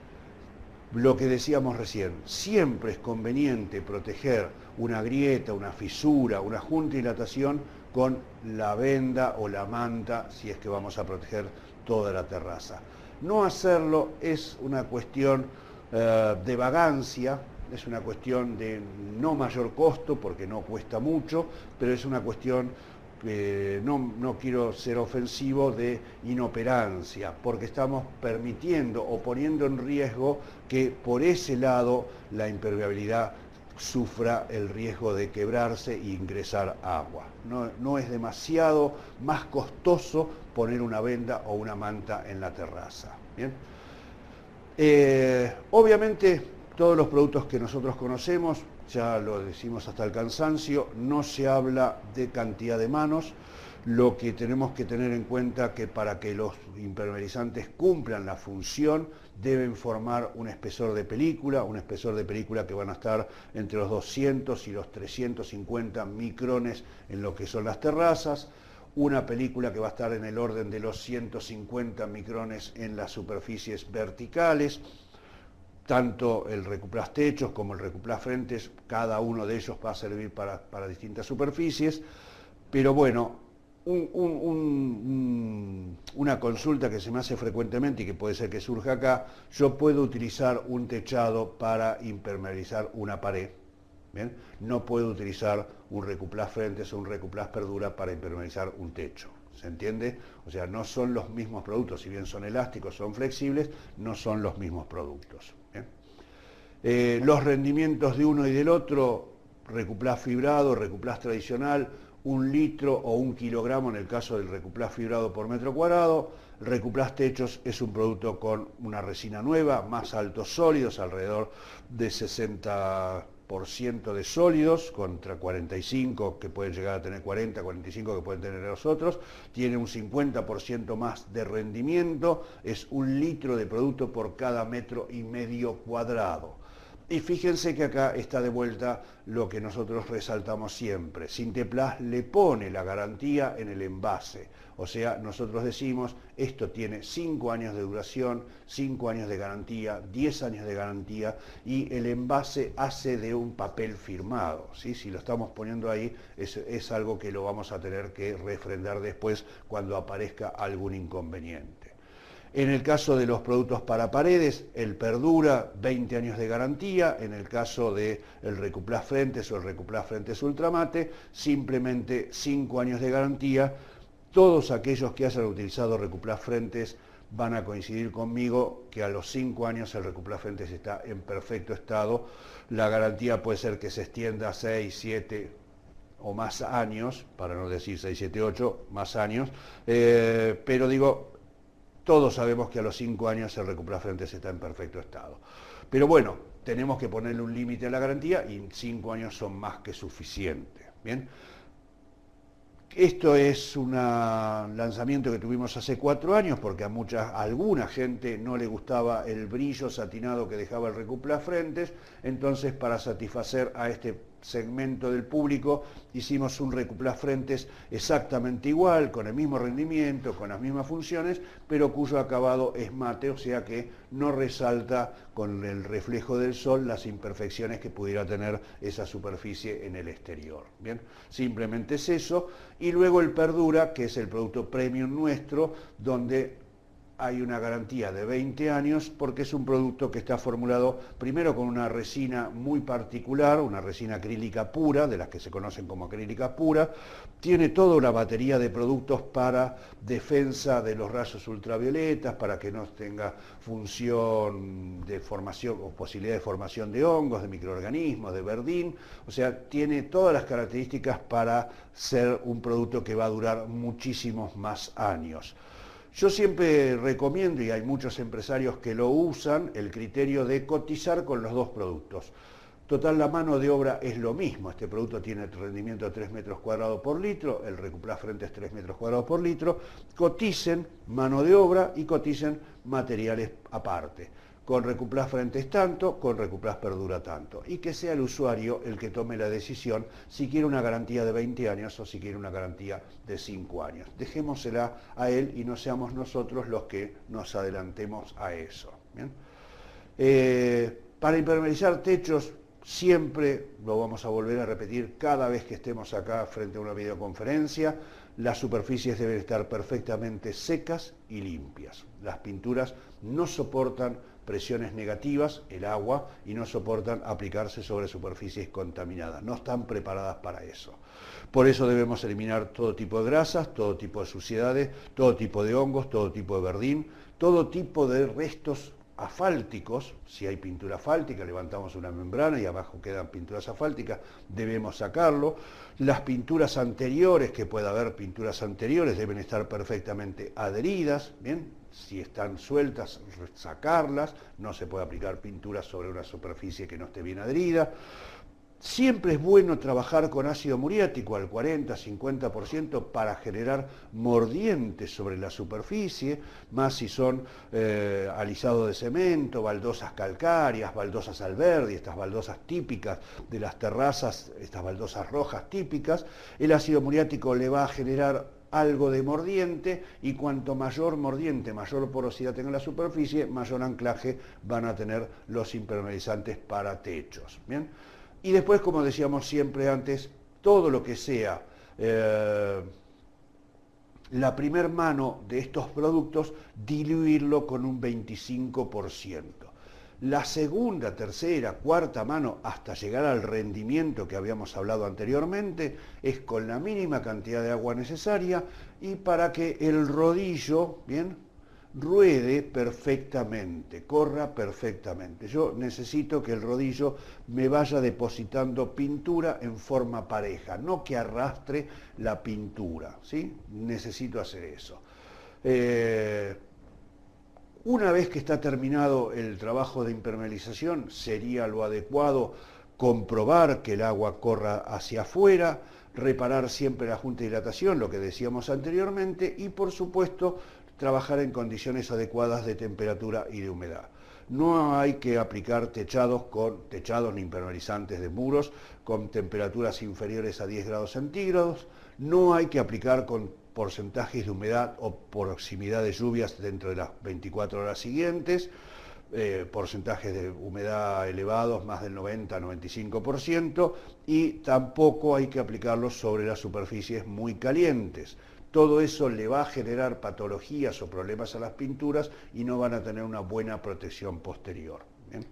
lo que decíamos recién, siempre es conveniente proteger una grieta, una fisura, una junta de dilatación con la venda o la manta, si es que vamos a proteger toda la terraza. No hacerlo es una cuestión de vagancia, es una cuestión de no mayor costo, porque no cuesta mucho, pero es una cuestión, no quiero ser ofensivo, de inoperancia, porque estamos permitiendo o poniendo en riesgo que por ese lado la impermeabilidad sufra el riesgo de quebrarse e ingresar agua. No es demasiado más costoso poner una venda o una manta en la terraza. ¿Bien? Obviamente todos los productos que nosotros conocemos, ya lo decimos hasta el cansancio, no se habla de cantidad de manos. Lo que tenemos que tener en cuenta que para que los impermeabilizantes cumplan la función deben formar un espesor de película que van a estar entre los 200 y los 350 micrones en lo que son las terrazas, una película que va a estar en el orden de los 150 micrones en las superficies verticales. Tanto el Recuplast techos como el Recuplast frentes, cada uno de ellos va a servir para distintas superficies, pero bueno, una consulta que se me hace frecuentemente y que puede ser que surja acá: yo puedo utilizar un techado para impermeabilizar una pared, ¿bien? No puedo utilizar un Recuplast frentes o un Recuplast perdura para impermeabilizar un techo. ¿Se entiende? O sea, no son los mismos productos, si bien son elásticos, son flexibles, no son los mismos productos. Los rendimientos de uno y del otro, Recuplast fibrado, Recuplast tradicional, 1 litro o 1 kilogramo en el caso del Recuplast fibrado por metro cuadrado. El Recuplast techos es un producto con una resina nueva, más altos sólidos, alrededor de 60% de sólidos, contra 45 que pueden llegar a tener 40, 45 que pueden tener los otros. Tiene un 50% más de rendimiento, es 1 litro de producto por cada 1,5 metros cuadrados. Y fíjense que acá está de vuelta lo que nosotros resaltamos siempre: Sinteplast le pone la garantía en el envase. O sea, nosotros decimos, esto tiene 5 años de duración, 5 años de garantía, 10 años de garantía, y el envase hace de un papel firmado, ¿sí? Si lo estamos poniendo ahí, es algo que lo vamos a tener que refrendar después cuando aparezca algún inconveniente. En el caso de los productos para paredes, el Perdura, 20 años de garantía. En el caso del Recuplast frentes o el Recuplast frentes ultramate, simplemente 5 años de garantía. Todos aquellos que hayan utilizado Recuplast frentes van a coincidir conmigo que a los 5 años el Recuplast frentes está en perfecto estado. La garantía puede ser que se extienda a 6, 7 o más años, para no decir 6, 7, 8, más años, pero digo, todos sabemos que a los 5 años el Recuplast frentes está en perfecto estado. Pero bueno, tenemos que ponerle un límite a la garantía y 5 años son más que suficientes. ¿Bien? Esto es un lanzamiento que tuvimos hace 4 años porque a alguna gente no le gustaba el brillo satinado que dejaba el Recuplast frentes. Entonces, para satisfacer a este segmento del público, hicimos un Recuplast frentes exactamente igual, con el mismo rendimiento, con las mismas funciones, pero cuyo acabado es mate, o sea que no resalta con el reflejo del sol las imperfecciones que pudiera tener esa superficie en el exterior. Bien, simplemente es eso. Y luego el Perdura, que es el producto premium nuestro, donde hay una garantía de 20 años porque es un producto que está formulado primero con una resina muy particular, una resina acrílica pura, de las que se conocen como acrílica pura. Tiene toda una batería de productos para defensa de los rayos ultravioletas, para que no tenga función de formación o posibilidad de formación de hongos, de microorganismos, de verdín. O sea, tiene todas las características para ser un producto que va a durar muchísimos más años. Yo siempre recomiendo, y hay muchos empresarios que lo usan, el criterio de cotizar con los dos productos. Total, la mano de obra es lo mismo. Este producto tiene rendimiento de 3 metros cuadrados por litro, el Recuplast frentes 3 metros cuadrados por litro. Coticen mano de obra y coticen materiales aparte. con Recuplast Frentes tanto, con Recuplast Perdura tanto, y que sea el usuario el que tome la decisión si quiere una garantía de 20 años o si quiere una garantía de 5 años. Dejémosela a él y no seamos nosotros los que nos adelantemos a eso. ¿Bien? Para impermeabilizar techos, siempre lo vamos a volver a repetir cada vez que estemos acá frente a una videoconferencia, las superficies deben estar perfectamente secas y limpias. Las pinturas no soportan presiones negativas, el agua, y no soportan aplicarse sobre superficies contaminadas. No están preparadas para eso. Por eso debemos eliminar todo tipo de grasas, todo tipo de suciedades, todo tipo de hongos, todo tipo de verdín, todo tipo de restos asfálticos. Si hay pintura asfáltica, levantamos una membrana y abajo quedan pinturas asfálticas, debemos sacarlo. Las pinturas anteriores, que pueda haber pinturas anteriores, deben estar perfectamente adheridas, ¿bien? Si están sueltas, sacarlas, no se puede aplicar pintura sobre una superficie que no esté bien adherida. Siempre es bueno trabajar con ácido muriático al 40-50% para generar mordientes sobre la superficie, más si son alisados de cemento, baldosas calcáreas, baldosas alberdi, estas baldosas típicas de las terrazas, estas baldosas rojas típicas. El ácido muriático le va a generar algo de mordiente, y cuanto mayor mordiente, mayor porosidad tenga la superficie, mayor anclaje van a tener los impermeabilizantes para techos. ¿Bien? Y después, como decíamos siempre antes, todo lo que sea la primer mano de estos productos, diluirlo con un 25%. La segunda, tercera, cuarta mano, hasta llegar al rendimiento que habíamos hablado anteriormente, es con la mínima cantidad de agua necesaria, y para que el rodillo, ¿bien?, ruede perfectamente, corra perfectamente. Yo necesito que el rodillo me vaya depositando pintura en forma pareja, no que arrastre la pintura, ¿sí? Necesito hacer eso. Una vez que está terminado el trabajo de impermeabilización, sería lo adecuado comprobar que el agua corra hacia afuera, reparar siempre la junta de hidratación, lo que decíamos anteriormente, y por supuesto trabajar en condiciones adecuadas de temperatura y de humedad. No hay que aplicar techados ni impermeabilizantes de muros con temperaturas inferiores a 10 grados centígrados, no hay que aplicar con porcentajes de humedad o proximidad de lluvias dentro de las 24 horas siguientes, porcentajes de humedad elevados, más del 90-95%, y tampoco hay que aplicarlos sobre las superficies muy calientes. Todo eso le va a generar patologías o problemas a las pinturas y no van a tener una buena protección posterior. ¿Bien?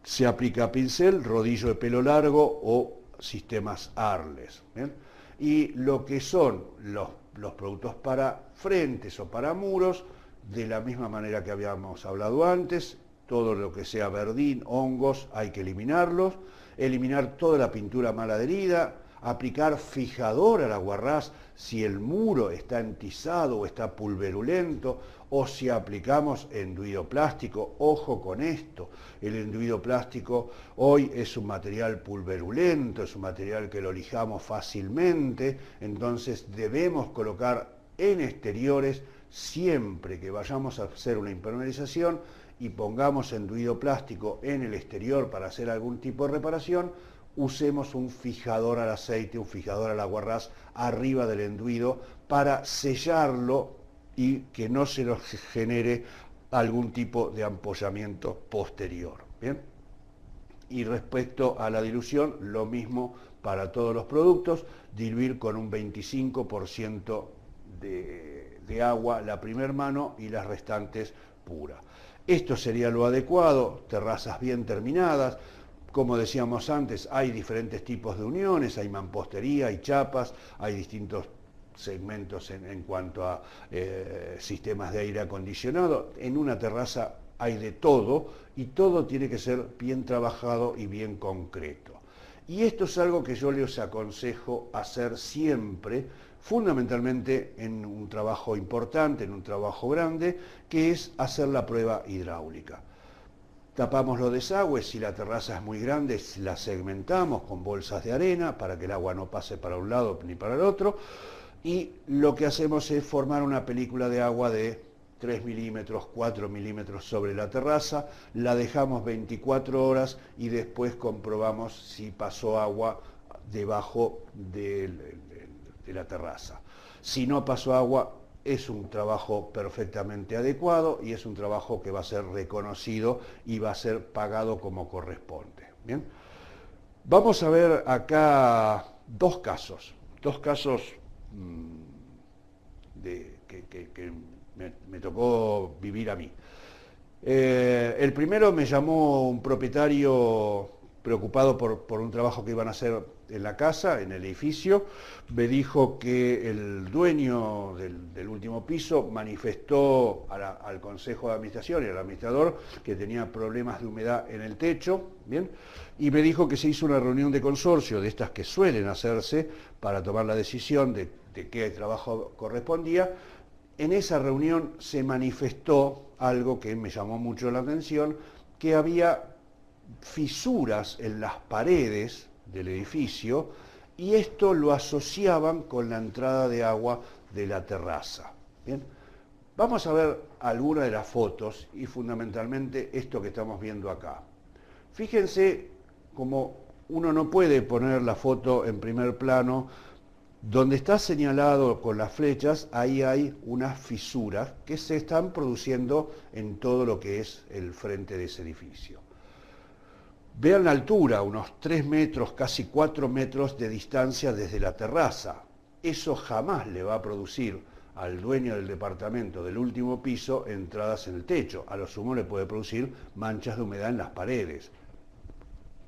Se aplica pincel, rodillo de pelo largo o sistemas Arles. ¿Bien? Y lo que son los productos para frentes o para muros, de la misma manera que habíamos hablado antes, todo lo que sea verdín, hongos, hay que eliminarlos, eliminar toda la pintura mal adherida, aplicar fijador al aguarrás si el muro está entizado o está pulverulento, o si aplicamos enduido plástico. Ojo con esto, el enduido plástico hoy es un material pulverulento, es un material que lo lijamos fácilmente, entonces debemos colocar en exteriores siempre que vayamos a hacer una impermeabilización y pongamos enduido plástico en el exterior para hacer algún tipo de reparación, usemos un fijador al aceite, un fijador al aguarrás arriba del enduido para sellarlo y que no se nos genere algún tipo de ampollamiento posterior. ¿Bien? Y respecto a la dilución, lo mismo para todos los productos, diluir con un 25% de agua la primer mano y las restantes pura. Esto sería lo adecuado, terrazas bien terminadas. Como decíamos antes, hay diferentes tipos de uniones, hay mampostería, hay chapas, hay distintos segmentos en cuanto a sistemas de aire acondicionado. En una terraza hay de todo y todo tiene que ser bien trabajado y bien concreto. Y esto es algo que yo les aconsejo hacer siempre, fundamentalmente en un trabajo importante, en un trabajo grande, que es hacer la prueba hidráulica. Tapamos los desagües, si la terraza es muy grande, la segmentamos con bolsas de arena para que el agua no pase para un lado ni para el otro, y lo que hacemos es formar una película de agua de 3 milímetros, 4 milímetros sobre la terraza, la dejamos 24 horas y después comprobamos si pasó agua debajo de la terraza. Si no pasó agua, es un trabajo perfectamente adecuado y es un trabajo que va a ser reconocido y va a ser pagado como corresponde. ¿Bien? Vamos a ver acá dos casos que me tocó vivir a mí. El primero me llamó un propietario preocupado por un trabajo que iban a hacer en la casa, en el edificio. Me dijo que el dueño del último piso manifestó al consejo de administración y al administrador que tenía problemas de humedad en el techo, ¿bien? Y me dijo que se hizo una reunión de consorcio, de estas que suelen hacerse para tomar la decisión de qué trabajo correspondía. En esa reunión se manifestó algo que me llamó mucho la atención, que había fisuras en las paredes del edificio y esto lo asociaban con la entrada de agua de la terraza. Bien, vamos a ver algunas de las fotos y fundamentalmente esto que estamos viendo acá. Fíjense cómo uno no puede poner la foto en primer plano. Donde está señalado con las flechas, ahí hay unas fisuras que se están produciendo en todo lo que es el frente de ese edificio. Vean la altura, unos 3 metros, casi 4 metros de distancia desde la terraza. Eso jamás le va a producir al dueño del departamento del último piso entradas en el techo. A lo sumo le puede producir manchas de humedad en las paredes.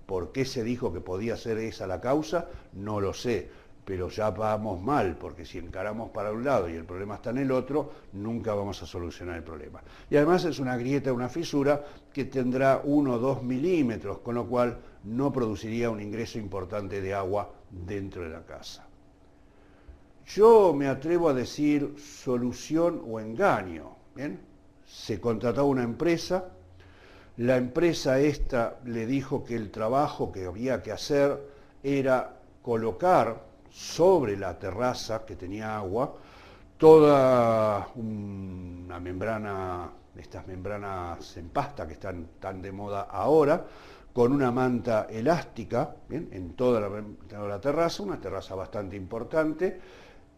¿Por qué se dijo que podía ser esa la causa? No lo sé, pero ya vamos mal, porque si encaramos para un lado y el problema está en el otro, nunca vamos a solucionar el problema. Y además es una grieta, una fisura que tendrá 1 o 2 milímetros, con lo cual no produciría un ingreso importante de agua dentro de la casa. Yo me atrevo a decir solución o engaño. ¿Bien? Se contrató una empresa, la empresa esta le dijo que el trabajo que había que hacer era colocar sobre la terraza que tenía agua toda una membrana, estas membranas en pasta que están tan de moda ahora, con una manta elástica, ¿bien?, en toda la terraza, una terraza bastante importante,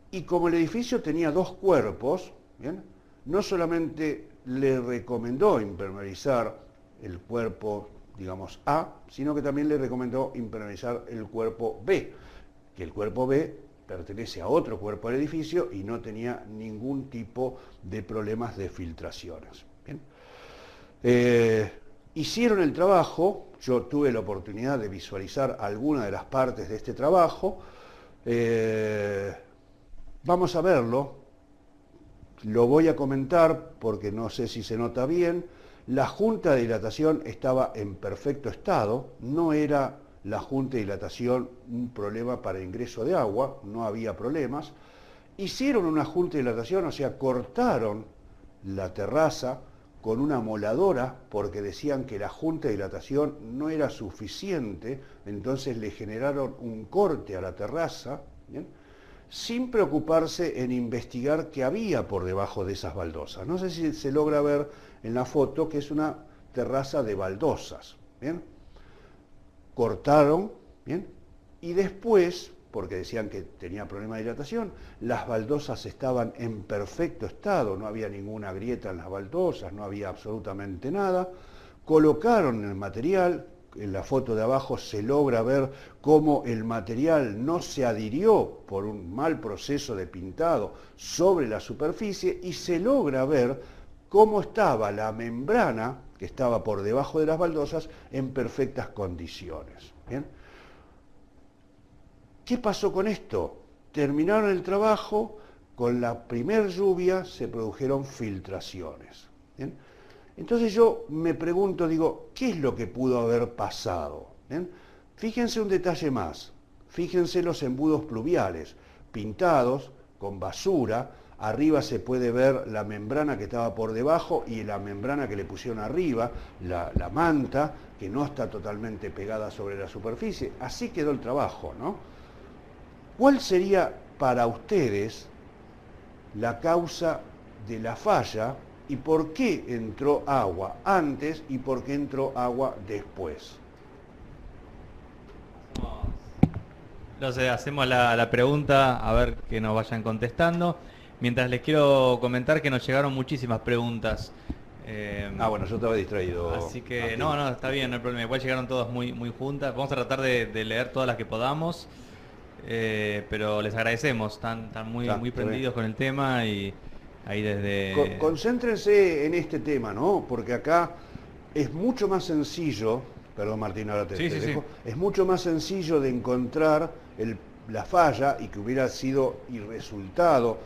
y como el edificio tenía 2 cuerpos, ¿bien?, no solamente le recomendó impermeabilizar el cuerpo, digamos, A, sino que también le recomendó impermeabilizar el cuerpo B, que el cuerpo B pertenece a otro cuerpo del edificio y no tenía ningún tipo de problemas de filtraciones. ¿Bien? Hicieron el trabajo, yo tuve la oportunidad de visualizar algunas de las partes de este trabajo. Vamos a verlo, lo voy a comentar porque no sé si se nota bien. La junta de dilatación estaba en perfecto estado, no era la junta de dilatación un problema para ingreso de agua, no había problemas. Hicieron una junta de dilatación, o sea, cortaron la terraza con una moladora porque decían que la junta de dilatación no era suficiente, entonces le generaron un corte a la terraza, ¿bien?, sin preocuparse en investigar qué había por debajo de esas baldosas. No sé si se logra ver en la foto que es una terraza de baldosas. ¿Bien? Cortaron, ¿bien?, y después, porque decían que tenía problema de dilatación, las baldosas estaban en perfecto estado, no había ninguna grieta en las baldosas, no había absolutamente nada. Colocaron el material. En la foto de abajo se logra ver cómo el material no se adhirió por un mal proceso de pintado sobre la superficie y se logra ver cómo estaba la membrana que estaba por debajo de las baldosas en perfectas condiciones. ¿Bien? ¿Qué pasó con esto? Terminaron el trabajo, con la primer lluvia se produjeron filtraciones. ¿Bien? Entonces yo me pregunto, digo, ¿qué es lo que pudo haber pasado? ¿Bien? Fíjense un detalle más, fíjense los embudos pluviales, pintados con basura, arriba se puede ver la membrana que estaba por debajo y la membrana que le pusieron arriba, la manta, que no está totalmente pegada sobre la superficie. Así quedó el trabajo, ¿no? ¿Cuál sería para ustedes la causa de la falla ¿Y por qué entró agua antes y por qué entró agua después? No sé, hacemos la pregunta, a ver que nos vayan contestando. Mientras les quiero comentar que nos llegaron muchísimas preguntas. Bueno, yo estaba distraído. Así que, Martín. no, está bien, no hay problema. Igual llegaron todas muy juntas. Vamos a tratar de leer todas las que podamos. Pero les agradecemos, están muy Está bien. prendidos con el tema y ahí desde... Concéntrense en este tema, ¿no? Porque acá es mucho más sencillo, perdón Martín, ahora te Sí, dejo, sí. es mucho más sencillo de encontrar la falla y que hubiera sido y resultado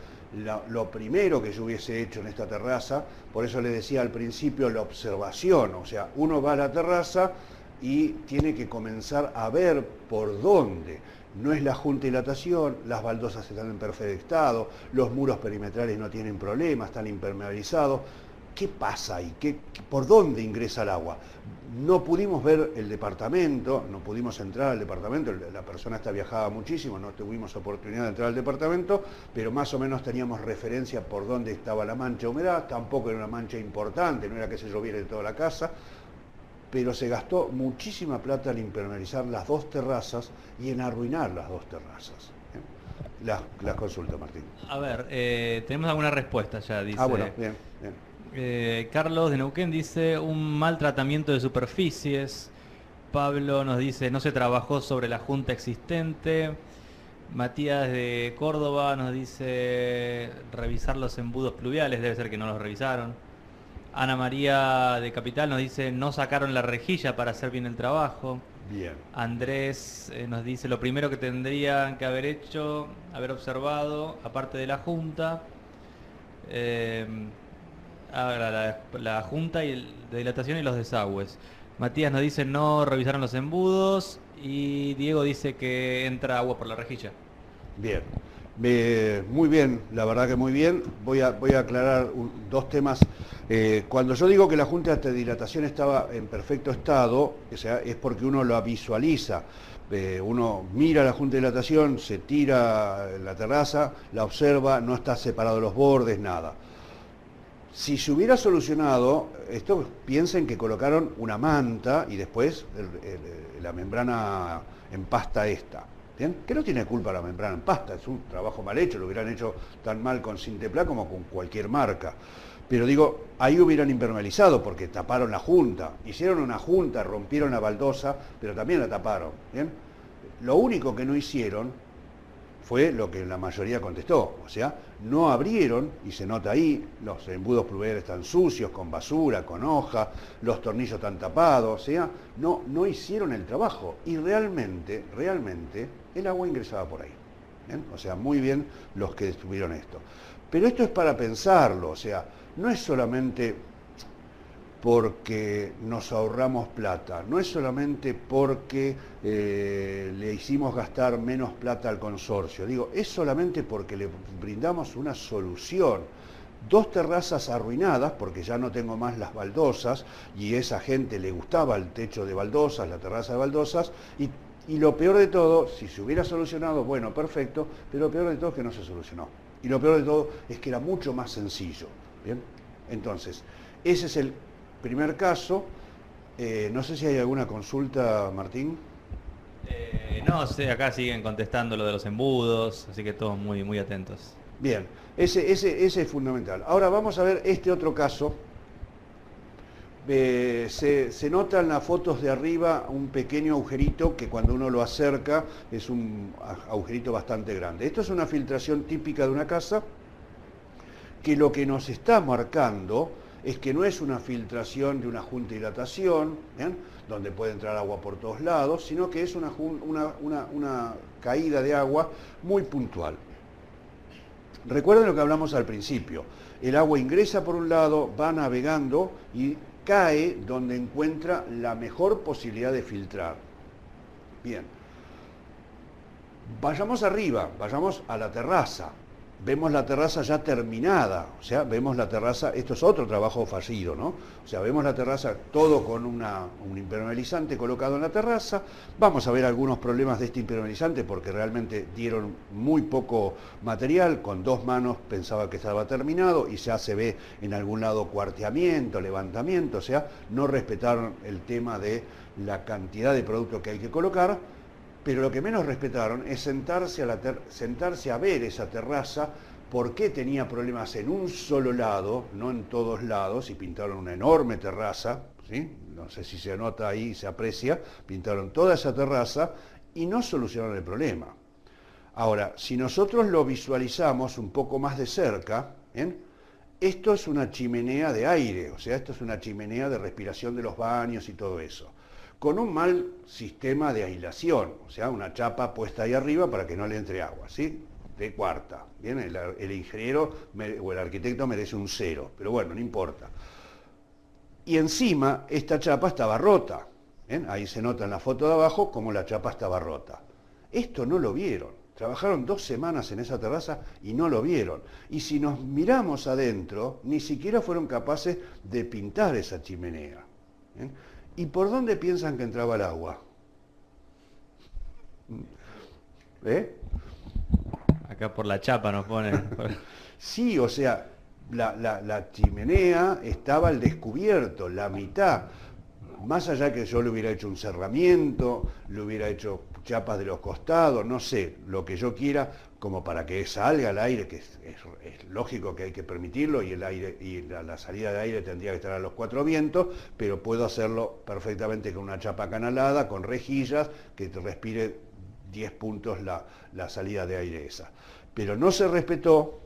lo primero que yo hubiese hecho en esta terraza. Por eso le decía al principio la observación, o sea, uno va a la terraza y tiene que comenzar a ver por dónde. No es la junta de dilatación, las baldosas están en perfecto estado, los muros perimetrales no tienen problemas, están impermeabilizados. ¿Qué pasa ahí? ¿Por dónde ingresa el agua? No pudimos ver el departamento, no pudimos entrar al departamento, la persona esta viajaba muchísimo, no tuvimos oportunidad de entrar al departamento, pero más o menos teníamos referencia por dónde estaba la mancha de humedad, tampoco era una mancha importante, no era que se lloviera de toda la casa, pero se gastó muchísima plata en impermeabilizar las dos terrazas y en arruinar las dos terrazas. Las consulto, Martín. A ver, tenemos alguna respuesta ya, dice... Bueno, bien. Carlos de Neuquén dice un mal tratamiento de superficies. Pablo nos dice no se trabajó sobre la junta existente. Matías de Córdoba nos dice revisar los embudos pluviales, debe ser que no los revisaron. Ana María de Capital nos dice no sacaron la rejilla para hacer bien el trabajo. Bien. Andrés nos dice lo primero que tendrían que haber hecho, haber observado, aparte de la junta, la junta y de dilatación y los desagües. Matías nos dice no revisaron los embudos y Diego dice que entra agua por la rejilla. Bien. Muy bien, la verdad que muy bien. Voy a aclarar dos temas. Cuando yo digo que la junta de dilatación estaba en perfecto estado, o sea, es porque uno la visualiza. Uno mira la junta de dilatación, se tira en la terraza, la observa, no está separado los bordes, nada. Si se hubiera solucionado, esto piensen que colocaron una manta y después la membrana en pasta esta. ¿Bien? Que no tiene culpa la membrana en pasta, es un trabajo mal hecho, lo hubieran hecho tan mal con Sintepla como con cualquier marca. Pero digo, ahí hubieran impermeabilizado porque taparon la junta. Hicieron una junta, rompieron la baldosa, pero también la taparon. ¿Bien? Lo único que no hicieron fue lo que la mayoría contestó, o sea, no abrieron, y se nota ahí, los embudos pluviales están sucios, con basura, con hoja, los tornillos están tapados, o sea, no hicieron el trabajo, y realmente, el agua ingresaba por ahí. ¿Bien? O sea, muy bien los que estuvieron esto. Pero esto es para pensarlo, o sea, no es solamente porque nos ahorramos plata, no es solamente porque le hicimos gastar menos plata al consorcio, digo, es solamente porque le brindamos una solución. Dos terrazas arruinadas, porque ya no tengo más las baldosas, y a esa gente le gustaba el techo de baldosas, la terraza de baldosas, y lo peor de todo, si se hubiera solucionado, bueno, perfecto, pero lo peor de todo es que no se solucionó. Y lo peor de todo es que era mucho más sencillo. ¿Bien? Entonces, ese es el primer caso. No sé si hay alguna consulta, Martín. No sé, acá siguen contestando lo de los embudos, así que todos muy atentos. Bien, ese es fundamental. Ahora vamos a ver este otro caso. Se nota en las fotos de arriba un pequeño agujerito que cuando uno lo acerca es un agujerito bastante grande. Esto es una filtración típica de una casa que lo que nos está marcando es que no es una filtración de una junta de dilatación, ¿bien?, donde puede entrar agua por todos lados, sino que es una caída de agua muy puntual. Recuerden lo que hablamos al principio. El agua ingresa por un lado, va navegando y cae donde encuentra la mejor posibilidad de filtrar. Bien. Vayamos arriba, vayamos a la terraza. vemos la terraza ya terminada, o sea, vemos la terraza, esto es otro trabajo fallido, ¿no? O sea, vemos la terraza todo con un impermeabilizante colocado en la terraza, vamos a ver algunos problemas de este impermeabilizante porque realmente dieron muy poco material, con 2 manos pensaba que estaba terminado y ya se ve en algún lado cuarteamiento, levantamiento, o sea, no respetaron el tema de la cantidad de producto que hay que colocar. Pero lo que menos respetaron es sentarse a ver esa terraza, por qué tenía problemas en un solo lado, no en todos lados, y pintaron una enorme terraza, ¿sí? No sé si se nota ahí, se aprecia, pintaron toda esa terraza y no solucionaron el problema. Ahora, si nosotros lo visualizamos un poco más de cerca, esto es una chimenea de aire, o sea, esto es una chimenea de respiración de los baños y todo eso, con un mal sistema de aislación, o sea, una chapa puesta ahí arriba para que no le entre agua, ¿sí? De cuarta, ¿bien? El ingeniero o el arquitecto merece un 0, pero bueno, no importa. Y encima, esta chapa estaba rota, ¿bien? Ahí se nota en la foto de abajo cómo la chapa estaba rota. Esto no lo vieron, trabajaron 2 semanas en esa terraza y no lo vieron. Y si nos miramos adentro, ni siquiera fueron capaces de pintar esa chimenea, ¿bien? ¿Y por dónde piensan que entraba el agua? Acá por la chapa nos ponen. Sí, o sea, la chimenea estaba al descubierto, la mitad. Más allá que yo le hubiera hecho un cerramiento, le hubiera hecho chapas de los costados, no sé, lo que yo quiera, como para que salga al aire, que es lógico que hay que permitirlo, y el aire y la salida de aire tendría que estar a los 4 vientos, pero puedo hacerlo perfectamente con una chapa canalada, con rejillas, que te respire 10 puntos la salida de aire esa. Pero no se respetó,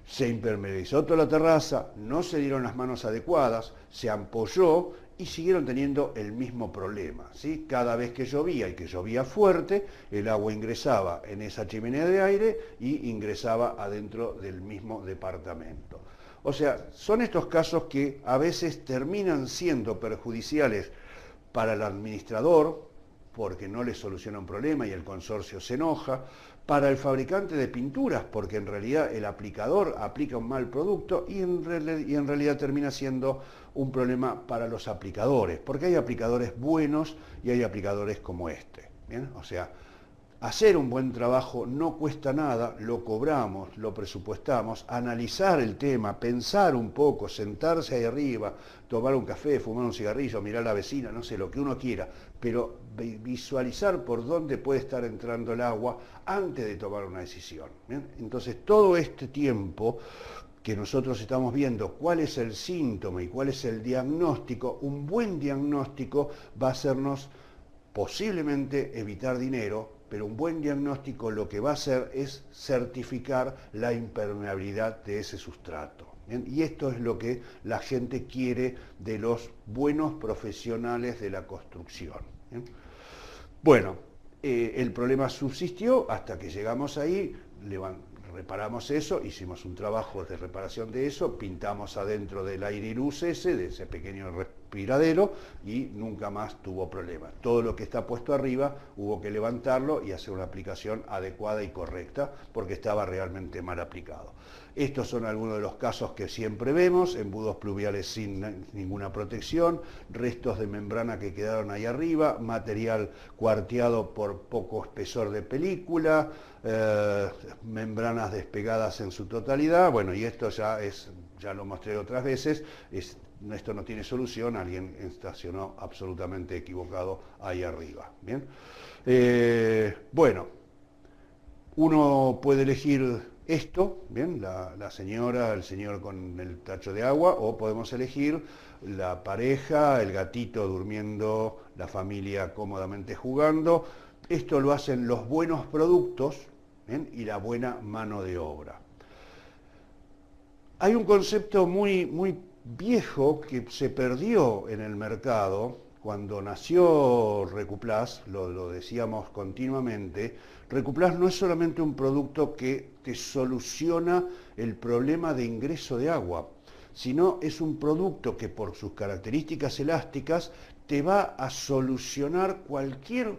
se impermeabilizó toda la terraza, no se dieron las manos adecuadas, se ampolló y siguieron teniendo el mismo problema, ¿sí? Cada vez que llovía y que llovía fuerte, el agua ingresaba en esa chimenea de aire y ingresaba adentro del mismo departamento. O sea, son estos casos que a veces terminan siendo perjudiciales para el administrador, porque no le soluciona un problema y el consorcio se enoja, para el fabricante de pinturas, porque en realidad el aplicador aplica un mal producto y en realidad termina siendo un problema para los aplicadores, porque hay aplicadores buenos y hay aplicadores como este, ¿bien? O sea, hacer un buen trabajo no cuesta nada, lo cobramos, lo presupuestamos, analizar el tema, pensar un poco, sentarse ahí arriba, tomar un café, fumar un cigarrillo, mirar a la vecina, no sé, lo que uno quiera, pero visualizar por dónde puede estar entrando el agua antes de tomar una decisión, ¿bien? Entonces, todo este tiempo que nosotros estamos viendo cuál es el síntoma y cuál es el diagnóstico, un buen diagnóstico va a hacernos posiblemente evitar dinero, pero un buen diagnóstico lo que va a hacer es certificar la impermeabilidad de ese sustrato. ¿Bien? Y esto es lo que la gente quiere de los buenos profesionales de la construcción. ¿Bien? Bueno, el problema subsistió hasta que llegamos ahí, reparamos eso, hicimos un trabajo de reparación de eso, pintamos adentro del aire y luz ese, de ese pequeño respiradero, y nunca más tuvo problema. Todo lo que está puesto arriba hubo que levantarlo y hacer una aplicación adecuada y correcta, porque estaba realmente mal aplicado. Estos son algunos de los casos que siempre vemos: embudos pluviales sin ninguna protección, restos de membrana que quedaron ahí arriba, material cuarteado por poco espesor de película, membranas despegadas en su totalidad. Bueno, y esto ya lo mostré otras veces, esto no tiene solución, alguien estacionó absolutamente equivocado ahí arriba. ¿Bien? Bueno, uno puede elegir esto, bien, la señora, el señor con el tacho de agua, o podemos elegir la pareja, el gatito durmiendo, la familia cómodamente jugando. Esto lo hacen los buenos productos, ¿bien? Y la buena mano de obra. Hay un concepto muy viejo que se perdió en el mercado cuando nació Recuplas, lo decíamos continuamente. Recuplas no es solamente un producto que te soluciona el problema de ingreso de agua, sino es un producto que por sus características elásticas te va a solucionar cualquier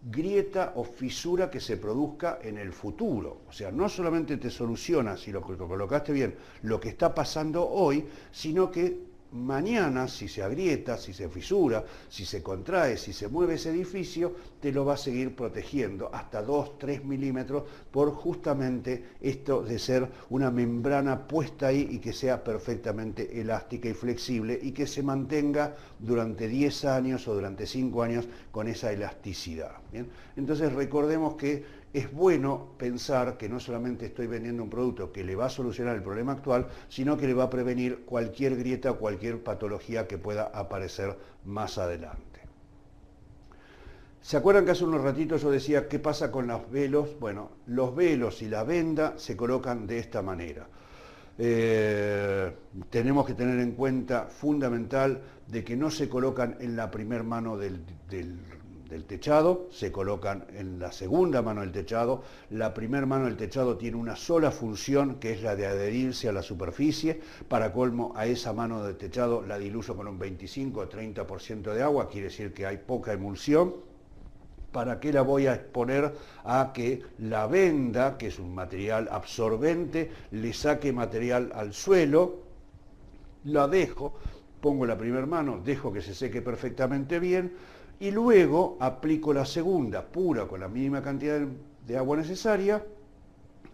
grieta o fisura que se produzca en el futuro. O sea, no solamente te soluciona, si lo colocaste bien, lo que está pasando hoy, sino que mañana, si se agrieta, si se fisura, si se contrae, si se mueve ese edificio, te lo va a seguir protegiendo hasta 2-3 milímetros por justamente esto de ser una membrana puesta ahí y que sea perfectamente elástica y flexible y que se mantenga durante 10 años o durante 5 años con esa elasticidad. ¿Bien? Entonces recordemos que es bueno pensar que no solamente estoy vendiendo un producto que le va a solucionar el problema actual, sino que le va a prevenir cualquier grieta o cualquier patología que pueda aparecer más adelante. ¿Se acuerdan que hace unos ratitos yo decía qué pasa con los velos? Bueno, los velos y la venda se colocan de esta manera. Tenemos que tener en cuenta, fundamental, de que no se colocan en la primer mano del techado, se colocan en la segunda mano del techado. La primera mano del techado tiene una sola función, que es la de adherirse a la superficie. Para colmo, a esa mano del techado la diluyo con un 25 o 30% de agua, quiere decir que hay poca emulsión. ¿Para qué la voy a exponer a que la venda, que es un material absorbente, le saque material al suelo? La dejo, pongo la primera mano, dejo que se seque perfectamente bien, y luego aplico la segunda, pura, con la mínima cantidad de agua necesaria,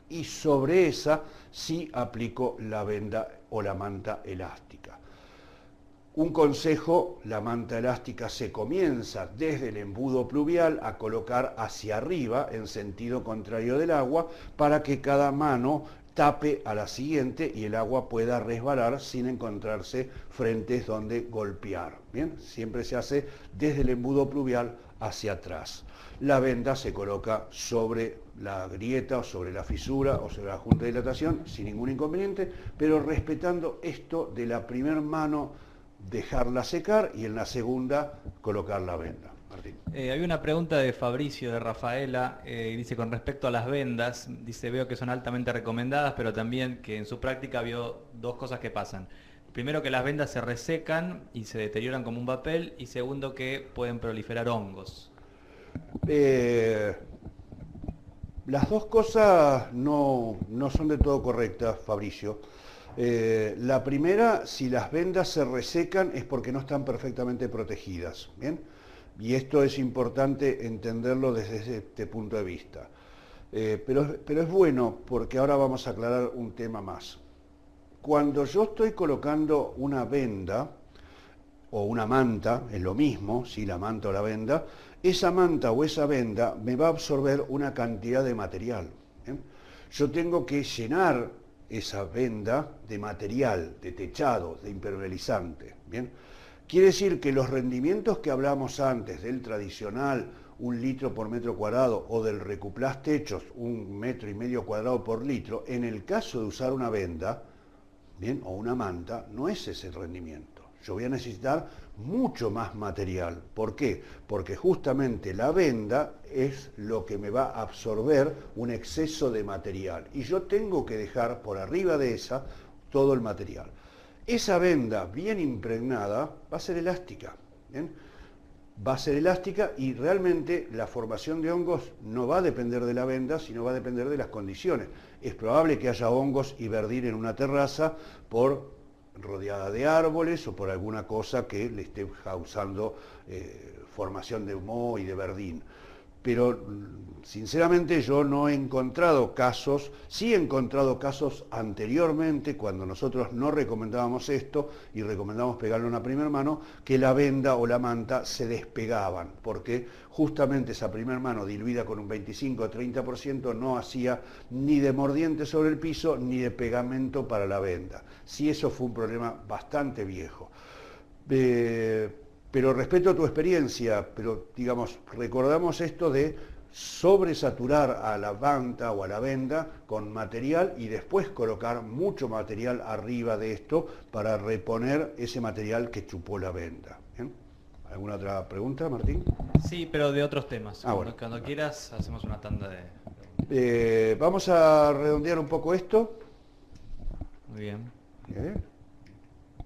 y sobre esa sí aplico la venda o la manta elástica. Un consejo: la manta elástica se comienza desde el embudo pluvial a colocar hacia arriba, en sentido contrario del agua, para que cada mano tape a la siguiente y el agua pueda resbalar sin encontrarse frentes donde golpear. Bien, siempre se hace desde el embudo pluvial hacia atrás. La venda se coloca sobre la grieta o sobre la fisura o sobre la junta de dilatación sin ningún inconveniente, pero respetando esto de la primera mano, dejarla secar, y en la segunda colocar la venda. Martín. Hay una pregunta de Fabricio, de Rafaela, dice con respecto a las vendas, dice: veo que son altamente recomendadas, pero también que en su práctica vio dos cosas que pasan. Primero, que las vendas se resecan y se deterioran como un papel, y segundo, que pueden proliferar hongos. Las dos cosas no son de todo correctas, Fabricio. La primera, si las vendas se resecan es porque no están perfectamente protegidas, ¿bien? Y esto es importante entenderlo desde este punto de vista. Pero es bueno, porque ahora vamos a aclarar un tema más. Cuando yo estoy colocando una venda o una manta, es lo mismo, si la manta o la venda, esa manta o esa venda me va a absorber una cantidad de material, ¿bien? Yo tengo que llenar esa venda de material, de techado, de impermeabilizante, ¿bien? Quiere decir que los rendimientos que hablamos antes del tradicional 1 litro por metro cuadrado o del recuplás techos 1,5 metros cuadrado por litro, en el caso de usar una venda, ¿bien?, o una manta, no es ese el rendimiento. Yo voy a necesitar mucho más material. ¿Por qué? Porque justamente la venda es lo que me va a absorber un exceso de material. Y yo tengo que dejar por arriba de esa todo el material. Esa venda bien impregnada va a ser elástica, ¿bien? Va a ser elástica, y realmente la formación de hongos no va a depender de la venda, sino va a depender de las condiciones. Es probable que haya hongos y verdín en una terraza rodeada de árboles o por alguna cosa que le esté causando formación de moho y de verdín. Pero sinceramente yo no he encontrado casos, sí he encontrado casos anteriormente, cuando nosotros no recomendábamos esto y recomendábamos pegarle una primera mano, que la venda o la manta se despegaban, porque justamente esa primera mano diluida con un 25 o 30% no hacía ni de mordiente sobre el piso ni de pegamento para la venda. Sí, eso fue un problema bastante viejo. Pero respeto tu experiencia, pero digamos, recordamos esto de sobresaturar a la manta o a la venda con material y después colocar mucho material arriba de esto para reponer ese material que chupó la venda. ¿Bien? ¿Alguna otra pregunta, Martín? Sí, pero de otros temas. Bueno. Cuando quieras hacemos una tanda de... Vamos a redondear un poco esto. Muy bien.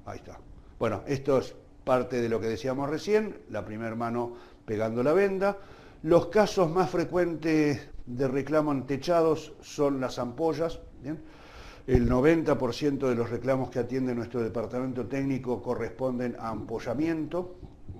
Ahí está. Bueno, esto es parte de lo que decíamos recién, la primera mano pegando la venda. Los casos más frecuentes de reclamo en techados son las ampollas, ¿bien? El 90% de los reclamos que atiende nuestro departamento técnico corresponden a ampollamiento.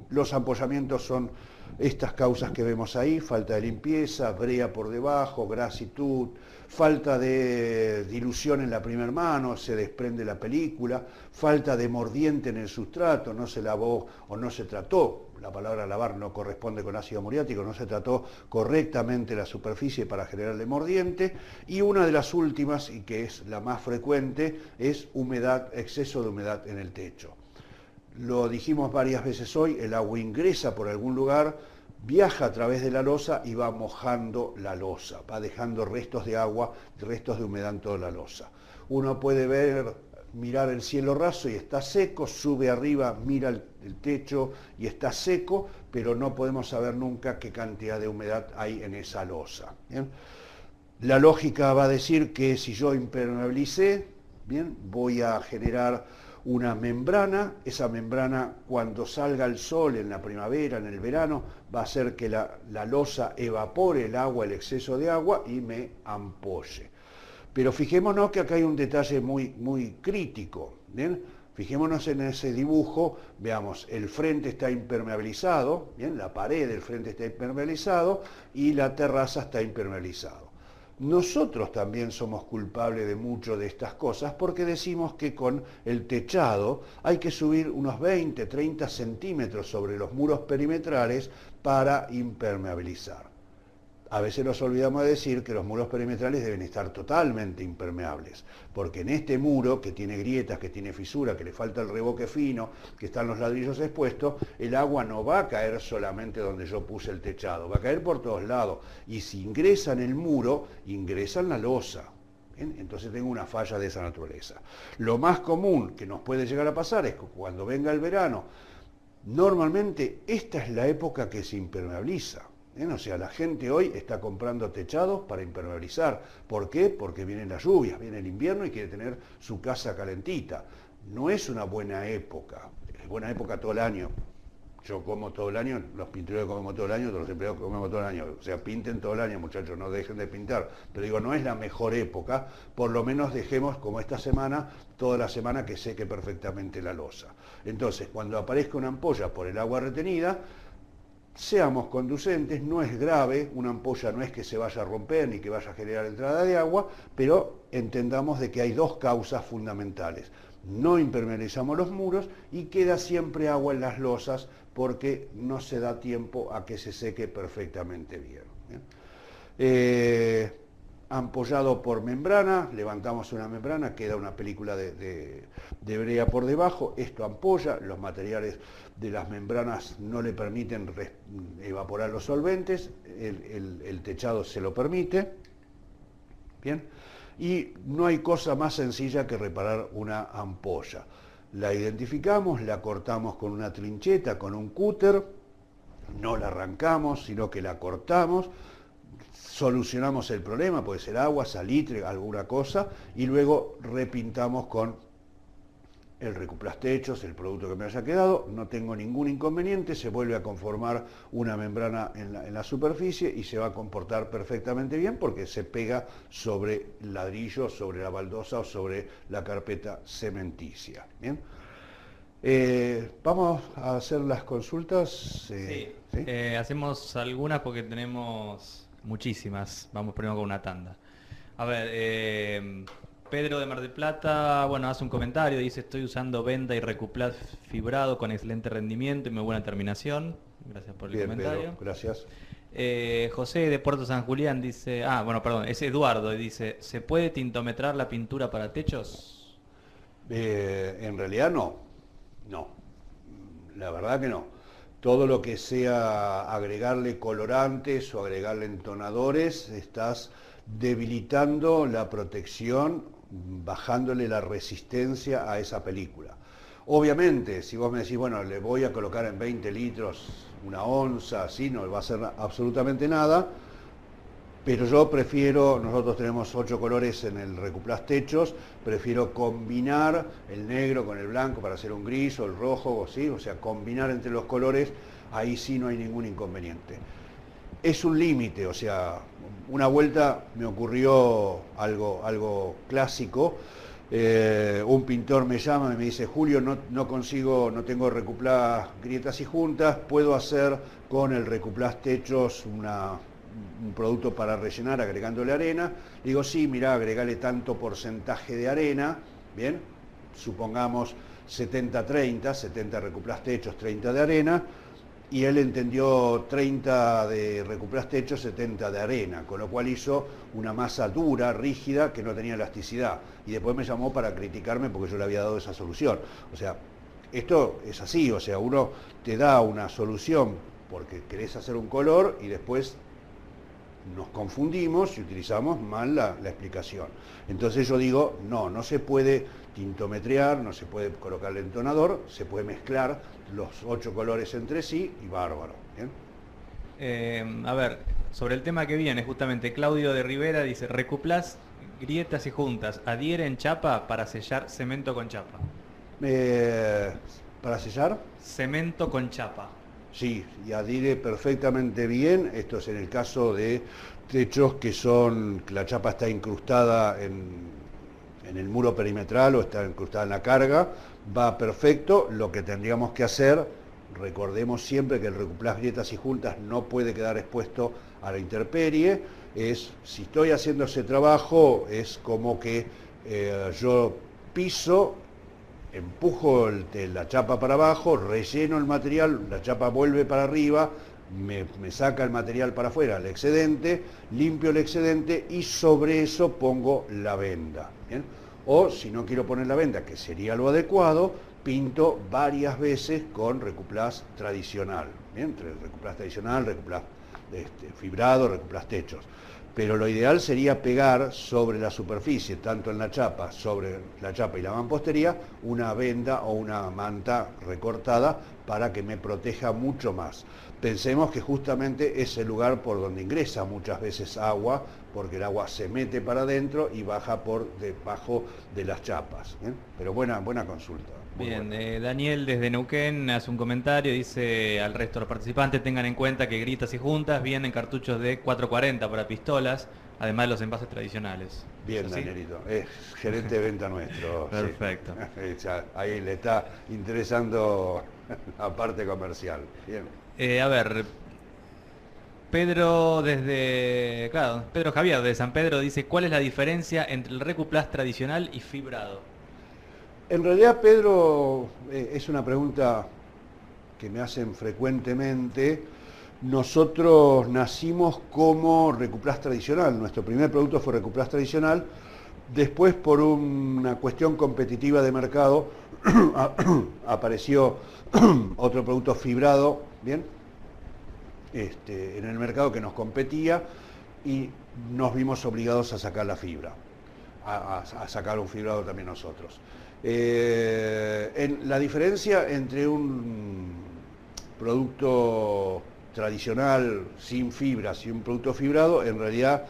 Los ampollamientos son estas causas que vemos ahí: falta de limpieza, brea por debajo, grasitud, falta de dilución en la primera mano, se desprende la película, falta de mordiente en el sustrato, no se lavó o no se trató, la palabra lavar no corresponde con ácido muriático, no se trató correctamente la superficie para generarle mordiente, y una de las últimas, y que es la más frecuente, es humedad, exceso de humedad en el techo. Lo dijimos varias veces hoy, el agua ingresa por algún lugar, viaja a través de la losa y va mojando la losa, va dejando restos de agua, restos de humedad en toda la losa. Uno puede mirar el cielo raso y está seco, sube arriba, mira el techo y está seco, pero no podemos saber nunca qué cantidad de humedad hay en esa losa. ¿Bien? La lógica va a decir que si yo impermeabilicé, bien, voy a generar una membrana. Esa membrana, cuando salga el sol en la primavera, en el verano, va a hacer que la losa evapore el agua, el exceso de agua, y me ampolle. Pero fijémonos que acá hay un detalle muy crítico, ¿bien? Fijémonos en ese dibujo, veamos, el frente está impermeabilizado, ¿bien? La pared del frente está impermeabilizado y la terraza está impermeabilizado. Nosotros también somos culpables de mucho de estas cosas porque decimos que con el techado hay que subir unos 20, 30 centímetros sobre los muros perimetrales para impermeabilizar. A veces nos olvidamos de decir que los muros perimetrales deben estar totalmente impermeables, porque en este muro, que tiene grietas, que tiene fisura, que le falta el revoque fino, que están los ladrillos expuestos, el agua no va a caer solamente donde yo puse el techado, va a caer por todos lados, y si ingresa en el muro, ingresa en la losa. ¿Bien? Entonces tengo una falla de esa naturaleza. Lo más común que nos puede llegar a pasar es que cuando venga el verano, normalmente esta es la época que se impermeabiliza. O sea, la gente hoy está comprando techados para impermeabilizar. ¿Por qué? Porque vienen las lluvias, viene el invierno y quiere tener su casa calentita. No es una buena época, es buena época todo el año. Yo como todo el año, los pintureros comemos todo el año, todos los empleados comemos todo el año. O sea, pinten todo el año, muchachos, no dejen de pintar. Pero digo, no es la mejor época, por lo menos dejemos, como esta semana, toda la semana que seque perfectamente la losa. Entonces, cuando aparezca una ampolla por el agua retenida, seamos conducentes, no es grave, una ampolla no es que se vaya a romper ni que vaya a generar entrada de agua, pero entendamos de que hay dos causas fundamentales. No impermeabilizamos los muros y queda siempre agua en las losas porque no se da tiempo a que se seque perfectamente bien. Ampollado por membrana, levantamos una membrana, queda una película de brea por debajo, esto ampolla, los materiales de las membranas no le permiten evaporar los solventes, el techado se lo permite, ¿bien? Y no hay cosa más sencilla que reparar una ampolla. La identificamos, la cortamos con una trincheta, con un cúter, no la arrancamos, sino que la cortamos, solucionamos el problema, puede ser agua, salitre, alguna cosa, y luego repintamos con el recuplastechos, el producto que me haya quedado, no tengo ningún inconveniente, se vuelve a conformar una membrana en la superficie y se va a comportar perfectamente bien porque se pega sobre el ladrillo, sobre la baldosa o sobre la carpeta cementicia. ¿Bien? Vamos a hacer las consultas. Sí. Hacemos algunas porque tenemos muchísimas. Vamos primero con una tanda. A ver, Pedro de Mar del Plata, bueno, hace un comentario, dice: estoy usando venda y recuplat fibrado con excelente rendimiento y muy buena terminación. Gracias por el comentario. Pedro, gracias. José de Puerto San Julián dice, es Eduardo, y dice: ¿se puede tintometrar la pintura para techos? En realidad no, la verdad que no. Todo lo que sea agregarle colorantes o agregarle entonadores, estás debilitando la protección, bajándole la resistencia a esa película. Obviamente, si vos me decís, bueno, le voy a colocar en 20 litros una onza, así, no va a hacer absolutamente nada, pero yo prefiero, nosotros tenemos 8 colores en el Recuplast Techos, prefiero combinar el negro con el blanco para hacer un gris o el rojo, ¿sí? O sea, combinar entre los colores, ahí sí no hay ningún inconveniente. es un límite, o sea, una vuelta me ocurrió algo clásico. Un pintor me llama y me dice: Julio, no consigo, no tengo recuplás grietas y juntas, ¿puedo hacer con el recuplás techos un producto para rellenar agregándole arena? Digo: sí, mirá, agregale tanto porcentaje de arena, bien, supongamos 70-30, 70 recuplás techos, 30 de arena, y él entendió 30 de recuplás techos, 70 de arena, con lo cual hizo una masa dura, rígida, que no tenía elasticidad. Y después me llamó para criticarme porque yo le había dado esa solución. O sea, esto es así, o sea, uno te da una solución porque querés hacer un color y después nos confundimos y utilizamos mal la explicación. Entonces yo digo: no se puede tintometrear, no se puede colocar el entonador, se puede mezclar los 8 colores entre sí y bárbaro. ¿Bien? A ver, sobre el tema que viene, justamente Claudio de Rivera dice: recuplás grietas y juntas, adhiere en chapa para sellar cemento con chapa. ¿Para sellar? Cemento con chapa. Sí, y adhiere perfectamente bien. Esto es en el caso de techos que la chapa está incrustada en el muro perimetral o está incrustada en la carga, va perfecto. Lo que tendríamos que hacer, recordemos siempre que el recuplás grietas y juntas no puede quedar expuesto a la intemperie, si estoy haciendo ese trabajo, es como que yo piso, empujo la chapa para abajo, relleno el material, la chapa vuelve para arriba, me saca el material para afuera, el excedente, limpio el excedente y sobre eso pongo la venda. ¿Bien? O si no quiero poner la venda, que sería lo adecuado, pinto varias veces con recuplás tradicional. ¿Bien? Entre recuplás tradicional, recuplás fibrado, recuplás techos. Pero lo ideal sería pegar sobre la superficie, tanto en la chapa, sobre la chapa y la mampostería, una venda o una manta recortada para que me proteja mucho más. Pensemos que justamente es el lugar por donde ingresa muchas veces agua, porque el agua se mete para adentro y baja por debajo de las chapas. ¿Bien? Pero buena consulta. Bien, Daniel desde Neuquén hace un comentario, dice al resto de los participantes: tengan en cuenta que grietas y juntas vienen cartuchos de 440 para pistolas, además de los envases tradicionales. Bien, Danielito, es gerente de venta nuestro. Perfecto. Sí. Ahí le está interesando la parte comercial. Bien. A ver, Pedro Javier de San Pedro dice: ¿cuál es la diferencia entre el recuplás tradicional y fibrado? En realidad, Pedro, es una pregunta que me hacen frecuentemente. Nosotros nacimos como recuplás tradicional, nuestro primer producto fue recuplás tradicional. Después, por una cuestión competitiva de mercado, apareció otro producto fibrado, ¿bien? En el mercado que nos competía, y nos vimos obligados a sacar la fibra, a sacar un fibrado también nosotros. La diferencia entre un producto tradicional sin fibras y un producto fibrado, en realidad,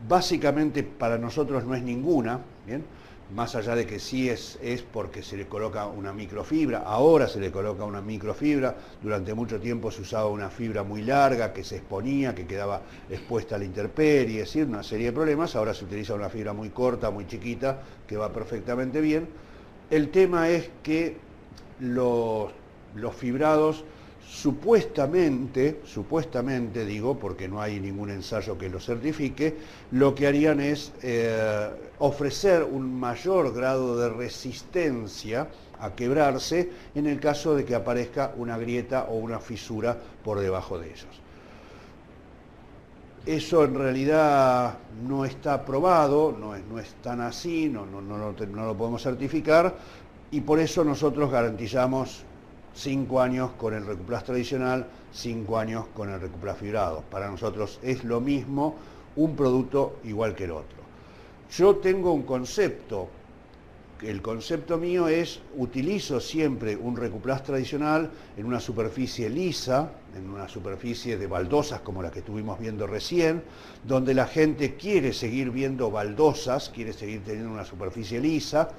básicamente para nosotros no es ninguna, ¿bien? Más allá de que sí es porque se le coloca una microfibra, ahora se le coloca una microfibra, durante mucho tiempo se usaba una fibra muy larga que se exponía, que quedaba expuesta a la intemperie, es decir, una serie de problemas. Ahora se utiliza una fibra muy corta, muy chiquita, que va perfectamente bien. El tema es que los fibrados supuestamente digo, porque no hay ningún ensayo que lo certifique, lo que harían es ofrecer un mayor grado de resistencia a quebrarse en el caso de que aparezca una grieta o una fisura por debajo de ellos. Eso en realidad no está probado, no es tan así, no lo podemos certificar, y por eso nosotros garantizamos 5 años con el recuplás tradicional, 5 años con el recuplás fibrado. Para nosotros es lo mismo, un producto igual que el otro. Yo tengo un concepto, el concepto mío es: utilizo siempre un recuplás tradicional en una superficie lisa, en una superficie de baldosas como la que estuvimos viendo recién, donde la gente quiere seguir viendo baldosas, quiere seguir teniendo una superficie lisa.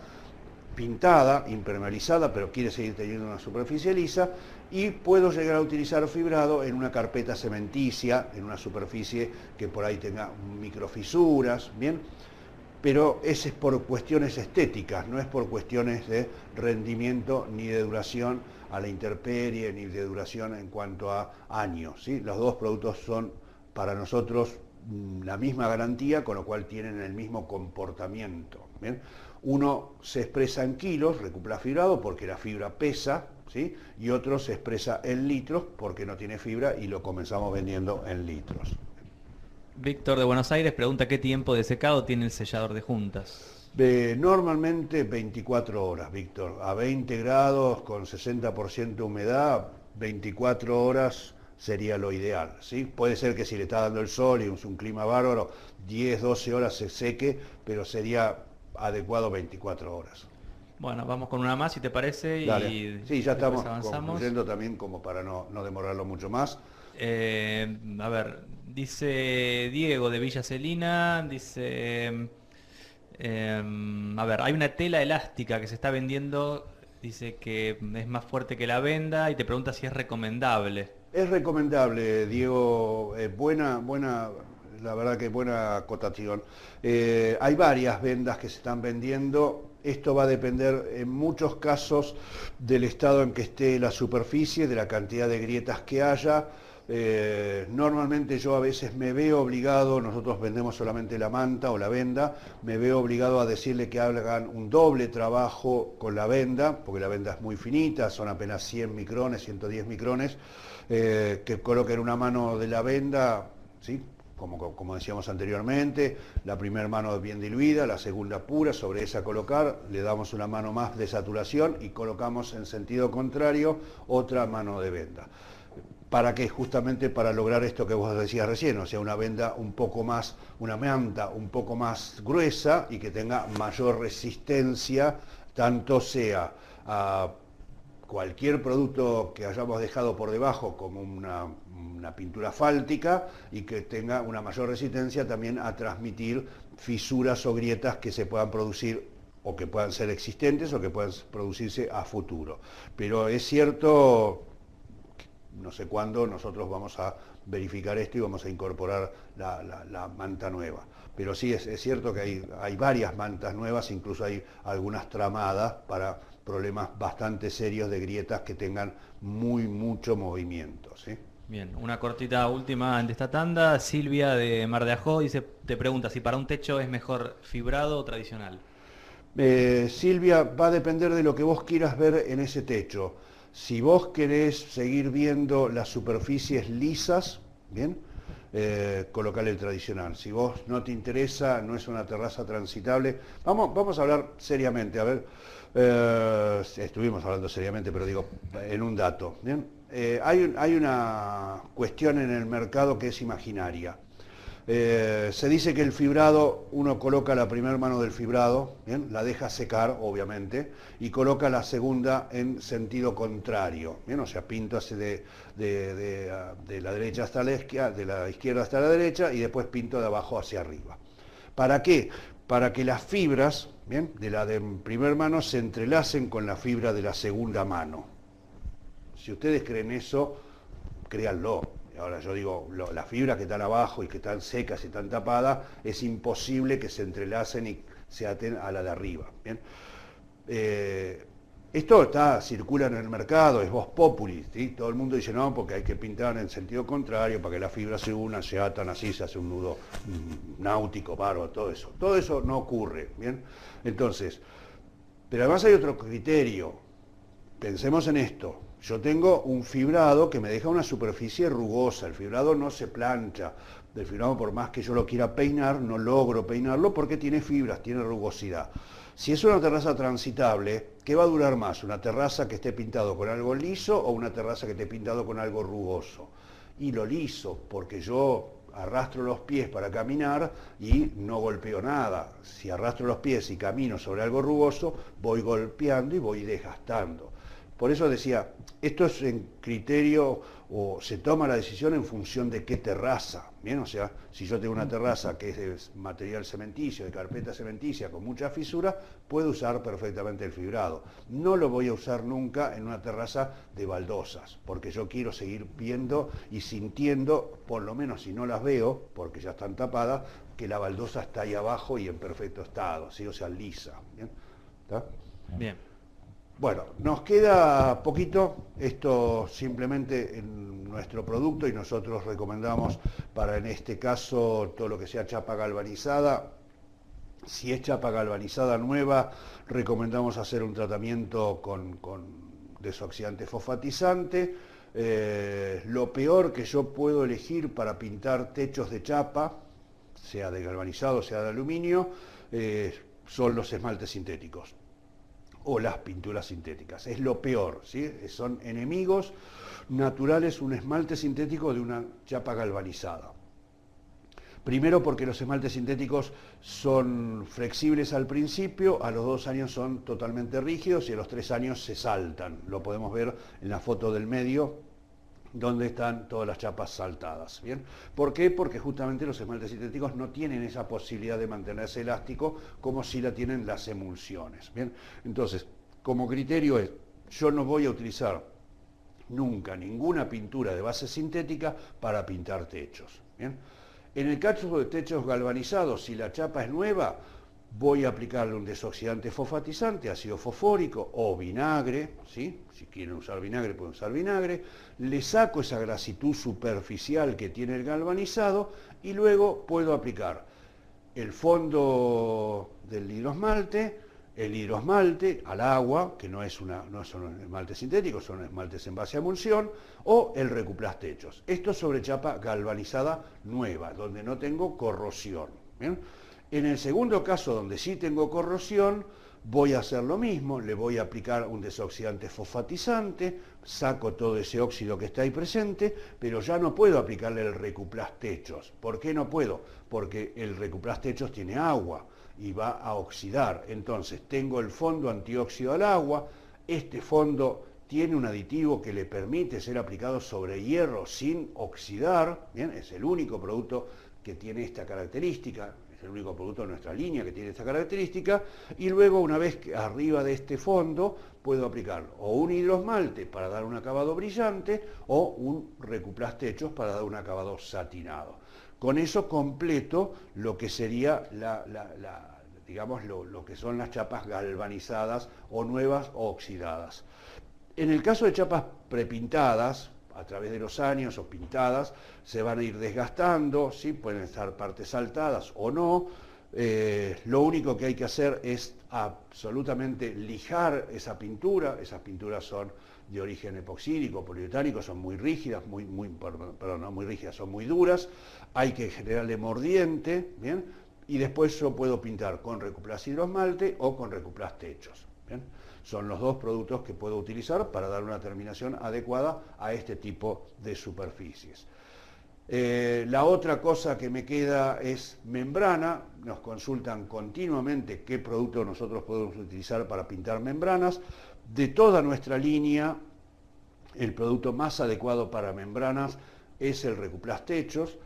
pintada, impermeabilizada, pero quiere seguir teniendo una superficie lisa, y puedo llegar a utilizar fibrado en una carpeta cementicia, en una superficie que por ahí tenga microfisuras, ¿bien? Pero ese es por cuestiones estéticas, no es por cuestiones de rendimiento ni de duración a la intemperie, ni de duración en cuanto a años, ¿sí? Los dos productos son para nosotros la misma garantía, con lo cual tienen el mismo comportamiento, ¿bien? Uno se expresa en kilos, recupera fibrado, porque la fibra pesa, ¿sí? Y otro se expresa en litros, porque no tiene fibra y lo comenzamos vendiendo en litros. Víctor de Buenos Aires pregunta qué tiempo de secado tiene el sellador de juntas. Normalmente 24 horas, Víctor. A 20 grados, con 60% de humedad, 24 horas sería lo ideal, ¿sí? Puede ser que si le está dando el sol y es un clima bárbaro, 10, 12 horas se seque, pero sería adecuado 24 horas. Bueno, vamos con una más, si te parece. Dale. Y sí, ya estamos avanzamos. concluyendo también, como para no demorarlo mucho más. A ver, dice Diego de Villa Celina, dice, a ver, hay una tela elástica que se está vendiendo, dice que es más fuerte que la venda y te pregunta si es recomendable. Es recomendable, Diego, buena, la verdad que buena acotación. Hay varias vendas que se están vendiendo. Esto va a depender en muchos casos del estado en que esté la superficie, de la cantidad de grietas que haya. Normalmente yo a veces me veo obligado, nosotros vendemos solamente la manta o la venda, me veo obligado a decirle que hagan un doble trabajo con la venda, porque la venda es muy finita, son apenas 100 micrones, 110 micrones, que coloquen una mano de la venda, ¿sí? Como decíamos anteriormente, la primera mano bien diluida, la segunda pura, sobre esa colocar, le damos una mano más de saturación y colocamos en sentido contrario otra mano de venda. ¿Para qué? Justamente para lograr esto que vos decías recién, o sea, una venda un poco más, una manta un poco más gruesa y que tenga mayor resistencia, tanto sea a cualquier producto que hayamos dejado por debajo, como una pintura asfáltica, y que tenga una mayor resistencia también a transmitir fisuras o grietas que se puedan producir o que puedan ser existentes o que puedan producirse a futuro. Pero es cierto, no sé cuándo nosotros vamos a verificar esto y vamos a incorporar la manta nueva. Pero sí, es cierto que hay varias mantas nuevas, incluso hay algunas tramadas para problemas bastante serios de grietas que tengan mucho movimiento, ¿sí? Bien, una cortita última de esta tanda. Silvia de Mar de Ajó dice, te pregunta si para un techo es mejor fibrado o tradicional. Silvia, va a depender de lo que vos quieras ver en ese techo. Si vos querés seguir viendo las superficies lisas, ¿bien? Colocale el tradicional. Si vos no te interesa, no es una terraza transitable, vamos a hablar seriamente, a ver, estuvimos hablando seriamente, pero digo, en un dato, ¿bien? Hay una cuestión en el mercado que es imaginaria. Se dice que el fibrado, uno coloca la primera mano del fibrado, ¿bien? La deja secar, obviamente, y coloca la segunda en sentido contrario, ¿bien? O sea, pinto así de la derecha hasta la izquierda, de la izquierda hasta la derecha, y después pinto de abajo hacia arriba. ¿Para qué? Para que las fibras, ¿bien?, de la de primera mano se entrelacen con la fibra de la segunda mano. Si ustedes creen eso, créanlo. Ahora yo digo, las fibras que están abajo y que están secas y están tapadas, es imposible que se entrelacen y se aten a la de arriba, ¿bien? Esto circula en el mercado, es vox populi, ¿sí? Todo el mundo dice no, porque hay que pintar en sentido contrario, para que las fibras se unan, se atan así, se hace un nudo náutico, bárbaro, todo eso. Todo eso no ocurre, ¿bien? Entonces, pero además hay otro criterio. Pensemos en esto. Yo tengo un fibrado que me deja una superficie rugosa, el fibrado no se plancha, el fibrado por más que yo lo quiera peinar, no logro peinarlo porque tiene fibras, tiene rugosidad. Si es una terraza transitable, ¿qué va a durar más? ¿Una terraza que esté pintado con algo liso o una terraza que esté pintado con algo rugoso? Y lo liso, porque yo arrastro los pies para caminar y no golpeo nada. Si arrastro los pies y camino sobre algo rugoso, voy golpeando y voy desgastando. Por eso decía, esto es en criterio o se toma la decisión en función de qué terraza, ¿bien? O sea, si yo tengo una terraza que es de material cementicio, de carpeta cementicia con mucha fisura, puedo usar perfectamente el fibrado. No lo voy a usar nunca en una terraza de baldosas, porque yo quiero seguir viendo y sintiendo, por lo menos si no las veo, porque ya están tapadas, que la baldosa está ahí abajo y en perfecto estado, ¿sí? O sea, lisa, ¿bien? ¿Está? Bien. Bueno, nos queda poquito, esto simplemente en nuestro producto y nosotros recomendamos para en este caso todo lo que sea chapa galvanizada. Si es chapa galvanizada nueva, recomendamos hacer un tratamiento con desoxidante fosfatizante. Lo peor que yo puedo elegir para pintar techos de chapa, sea de galvanizado, sea de aluminio, son los esmaltes sintéticos o las pinturas sintéticas. Es lo peor, ¿sí? Son enemigos naturales un esmalte sintético de una chapa galvanizada. Primero porque los esmaltes sintéticos son flexibles al principio, a los 2 años son totalmente rígidos y a los 3 años se saltan. Lo podemos ver en la foto del medio, donde están todas las chapas saltadas. ¿Bien? ¿Por qué? Porque justamente los esmaltes sintéticos no tienen esa posibilidad de mantenerse elástico como si la tienen las emulsiones. ¿Bien? Entonces, como criterio es, yo no voy a utilizar nunca ninguna pintura de base sintética para pintar techos. ¿Bien? En el caso de techos galvanizados, si la chapa es nueva, voy a aplicarle un desoxidante fosfatizante, ácido fosfórico o vinagre, ¿sí? Si quieren usar vinagre, pueden usar vinagre. Le saco esa grasitud superficial que tiene el galvanizado y luego puedo aplicar el fondo del hidroesmalte, el hidroesmalte al agua, que no son esmaltes sintéticos, son esmaltes en base a emulsión, o el recuplast techos. Esto sobre chapa galvanizada nueva, donde no tengo corrosión. ¿Bien? En el segundo caso, donde sí tengo corrosión, voy a hacer lo mismo, le voy a aplicar un desoxidante fosfatizante, saco todo ese óxido que está ahí presente, pero ya no puedo aplicarle el recuplast techos. ¿Por qué no puedo? Porque el recuplast techos tiene agua y va a oxidar. Entonces tengo el fondo antióxido al agua, este fondo tiene un aditivo que le permite ser aplicado sobre hierro sin oxidar, ¿bien? Es el único producto que tiene esta característica, es el único producto de nuestra línea que tiene esta característica, y luego una vez que arriba de este fondo puedo aplicar o un hidroesmalte para dar un acabado brillante o un recuplast techos para dar un acabado satinado. Con eso completo lo que sería digamos, lo que son las chapas galvanizadas o nuevas o oxidadas. En el caso de chapas prepintadas, a través de los años o pintadas, se van a ir desgastando, ¿sí? Pueden estar partes saltadas o no. Lo único que hay que hacer es absolutamente lijar esa pintura. Esas pinturas son de origen epoxídico, poliuretánico, son muy rígidas, no muy rígidas, son muy duras. Hay que generarle mordiente, ¿bien? Y después yo puedo pintar con recuplast hidroesmalte o con recuplast techos. ¿Bien? Son los dos productos que puedo utilizar para dar una terminación adecuada a este tipo de superficies. La otra cosa que me queda es membrana. Nos consultan continuamente qué producto nosotros podemos utilizar para pintar membranas. De toda nuestra línea, el producto más adecuado para membranas es el recuplast techos.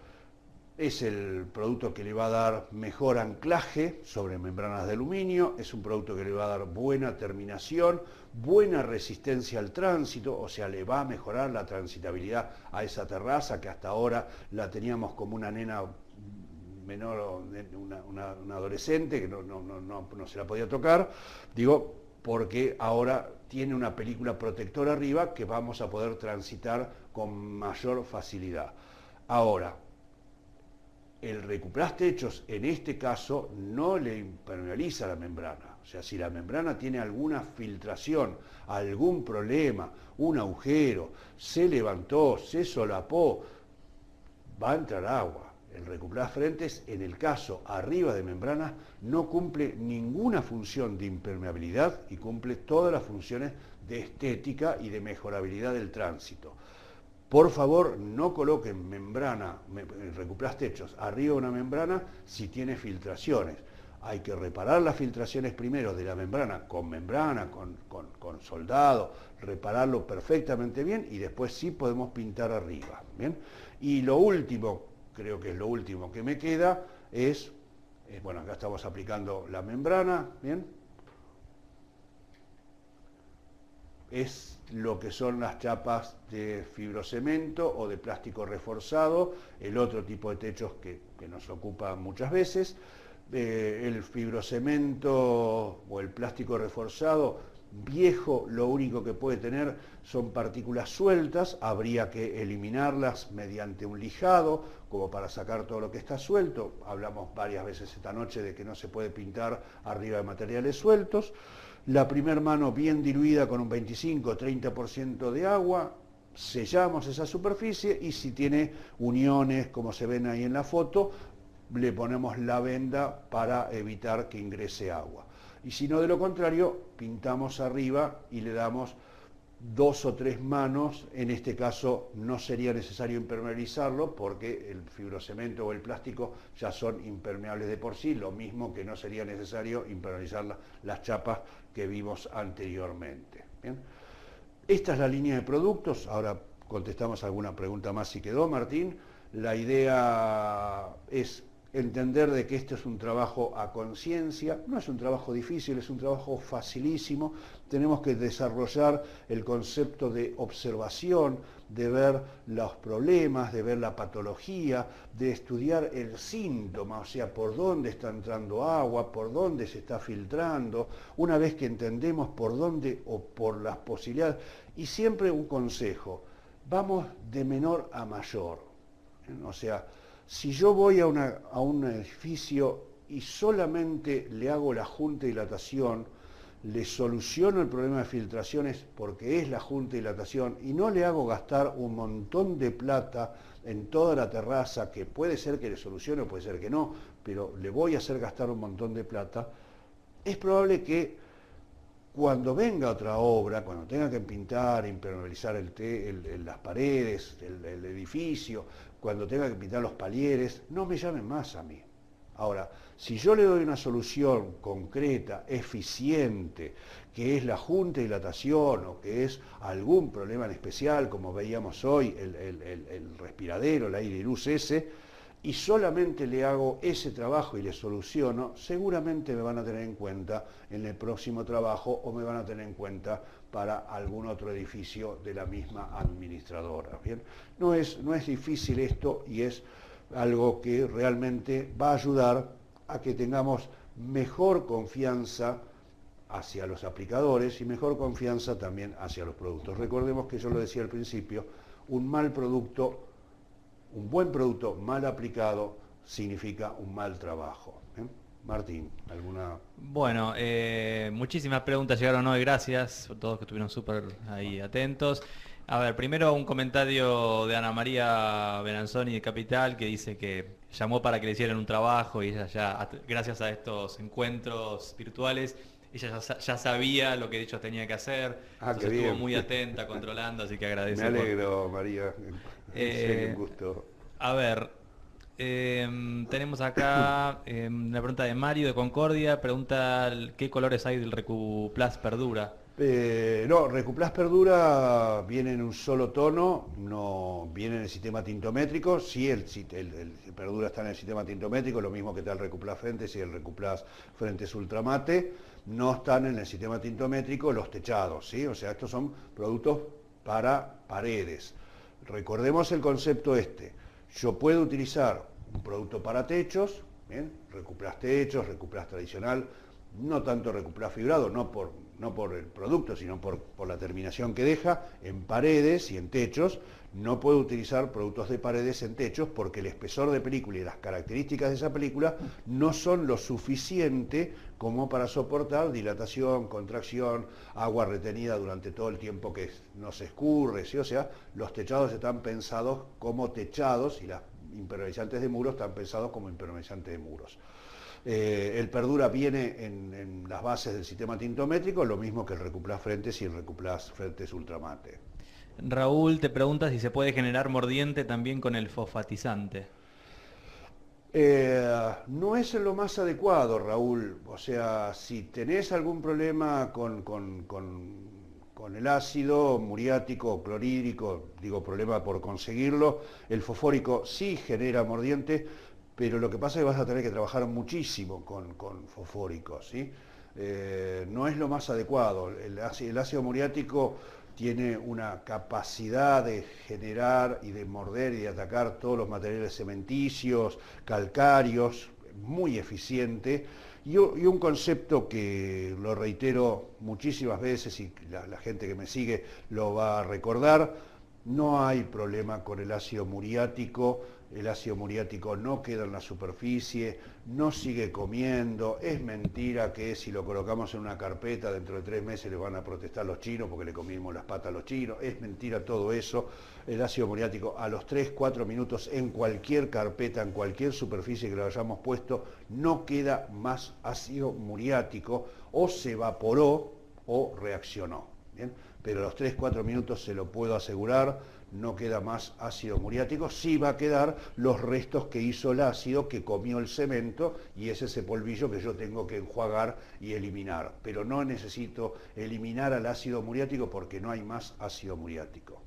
Es el producto que le va a dar mejor anclaje sobre membranas de aluminio, es un producto que le va a dar buena terminación, buena resistencia al tránsito, o sea, le va a mejorar la transitabilidad a esa terraza que hasta ahora la teníamos como una nena menor, una adolescente que no se la podía tocar, digo, porque ahora tiene una película protectora arriba que vamos a poder transitar con mayor facilidad. Ahora, el recuplast techos en este caso no le impermeabiliza la membrana. O sea, si la membrana tiene alguna filtración, algún problema, un agujero, se levantó, se solapó, va a entrar agua. El recuplast frentes, en el caso arriba de membranas, no cumple ninguna función de impermeabilidad y cumple todas las funciones de estética y de mejorabilidad del tránsito. Por favor, no coloquen recuplast techos arriba de una membrana si tiene filtraciones. hay que reparar las filtraciones primero de la membrana, con soldado, repararlo perfectamente bien y después sí podemos pintar arriba. ¿Bien? Y lo último, creo que es lo último que me queda, es, bueno, acá estamos aplicando la membrana, ¿bien? Es lo que son las chapas de fibrocemento o de plástico reforzado, el otro tipo de techos que nos ocupa muchas veces. El fibrocemento o el plástico reforzado viejo, lo único que puede tener son partículas sueltas, habría que eliminarlas mediante un lijado, como para sacar todo lo que está suelto. Hablamos varias veces esta noche de que no se puede pintar arriba de materiales sueltos. La primer mano bien diluida con un 25-30% de agua, sellamos esa superficie y si tiene uniones, como se ven ahí en la foto, le ponemos la venda para evitar que ingrese agua. Y si no, de lo contrario, pintamos arriba y le damos 2 o 3 manos. En este caso no sería necesario impermeabilizarlo porque el fibrocemento o el plástico ya son impermeables de por sí, lo mismo que no sería necesario impermeabilizar las chapas que vimos anteriormente. ¿Bien? Esta es la línea de productos. Ahora contestamos alguna pregunta más si quedó, Martín. La idea es entender de que esto es un trabajo a conciencia, no es un trabajo difícil, es un trabajo facilísimo. Tenemos que desarrollar el concepto de observación, de ver los problemas, de ver la patología, de estudiar el síntoma, o sea, por dónde está entrando agua, por dónde se está filtrando. Una vez que entendemos por dónde o por las posibilidades, y siempre un consejo, vamos de menor a mayor, o sea, si yo voy a un edificio y solamente le hago la junta de dilatación, le soluciono el problema de filtraciones porque es la junta de dilatación y no le hago gastar un montón de plata en toda la terraza, que puede ser que le solucione o puede ser que no, pero le voy a hacer gastar un montón de plata, es probable que cuando venga otra obra, cuando tenga que pintar, impermeabilizar las paredes, el edificio, cuando tenga que pintar los palieres, no me llamen más a mí. Ahora, si yo le doy una solución concreta, eficiente, que es la junta de dilatación o que es algún problema en especial, como veíamos hoy, el respiradero, el aire y luz ese, y solamente le hago ese trabajo y le soluciono, seguramente me van a tener en cuenta en el próximo trabajo o me van a tener en cuenta para algún otro edificio de la misma administradora. ¿Bien? No es difícil esto y es algo que realmente va a ayudar a que tengamos mejor confianza hacia los aplicadores y mejor confianza también hacia los productos. Recordemos que yo lo decía al principio, un buen producto mal aplicado significa un mal trabajo. Martín, ¿alguna? Bueno, muchísimas preguntas llegaron hoy, gracias a todos que estuvieron súper ahí atentos. A ver, primero un comentario de Ana María Benanzoni de Capital que dice que llamó para que le hicieran un trabajo y ella ya, gracias a estos encuentros virtuales, ella ya sabía lo que ellos tenía que hacer, entonces estuvo muy atenta, controlando, así que agradezco. Me alegro, María, un gusto. A ver, tenemos acá una pregunta de Mario de Concordia, pregunta qué colores hay del Recuplast Perdura. No, Recuplast Perdura viene en un solo tono, no viene en el sistema tintométrico. Sí, el Perdura está en el sistema tintométrico, lo mismo que está el Recuplast Frentes y el Recuplast Frentes Ultramate. No están en el sistema tintométrico los techados, ¿sí? O sea, estos son productos para paredes. Recordemos el concepto este. Yo puedo utilizar un producto para techos, ¿bien? Recuplast techos, Recuplast tradicional, no tanto Recuplast fibrado, no por el producto, sino por la terminación que deja en paredes y en techos. No puedo utilizar productos de paredes en techos porque el espesor de película y las características de esa película no son lo suficiente como para soportar dilatación, contracción, agua retenida durante todo el tiempo que no se escurre, ¿sí? O sea, los techados están pensados como techados y las impermeabilizantes de muros están pensados como impermeabilizantes de muros. El Perdura viene en las bases del sistema tintométrico, lo mismo que el Recuplast Frentes y el Recuplast Frentes Ultramate. Raúl te pregunta si se puede generar mordiente también con el fosfatizante. No es lo más adecuado, Raúl. O sea, si tenés algún problema con el ácido muriático o clorhídrico, digo problema por conseguirlo, el fosfórico sí genera mordiente, pero lo que pasa es que vas a tener que trabajar muchísimo con fosfórico, ¿sí? No es lo más adecuado. El ácido muriático tiene una capacidad de generar y de morder y de atacar todos los materiales cementicios, calcáreos, muy eficiente, y un concepto que lo reitero muchísimas veces y la gente que me sigue lo va a recordar: no hay problema con el ácido muriático no queda en la superficie, no sigue comiendo. Es mentira que si lo colocamos en una carpeta dentro de 3 meses le van a protestar los chinos porque le comimos las patas a los chinos. Es mentira todo eso. El ácido muriático a los 3-4 minutos en cualquier carpeta, en cualquier superficie que lo hayamos puesto, no queda más ácido muriático, o se evaporó o reaccionó. ¿Bien? Pero a los 3-4 minutos se lo puedo asegurar, no queda más ácido muriático. Sí va a quedar los restos que hizo el ácido, que comió el cemento, y es ese polvillo que yo tengo que enjuagar y eliminar. Pero no necesito eliminar al ácido muriático porque no hay más ácido muriático.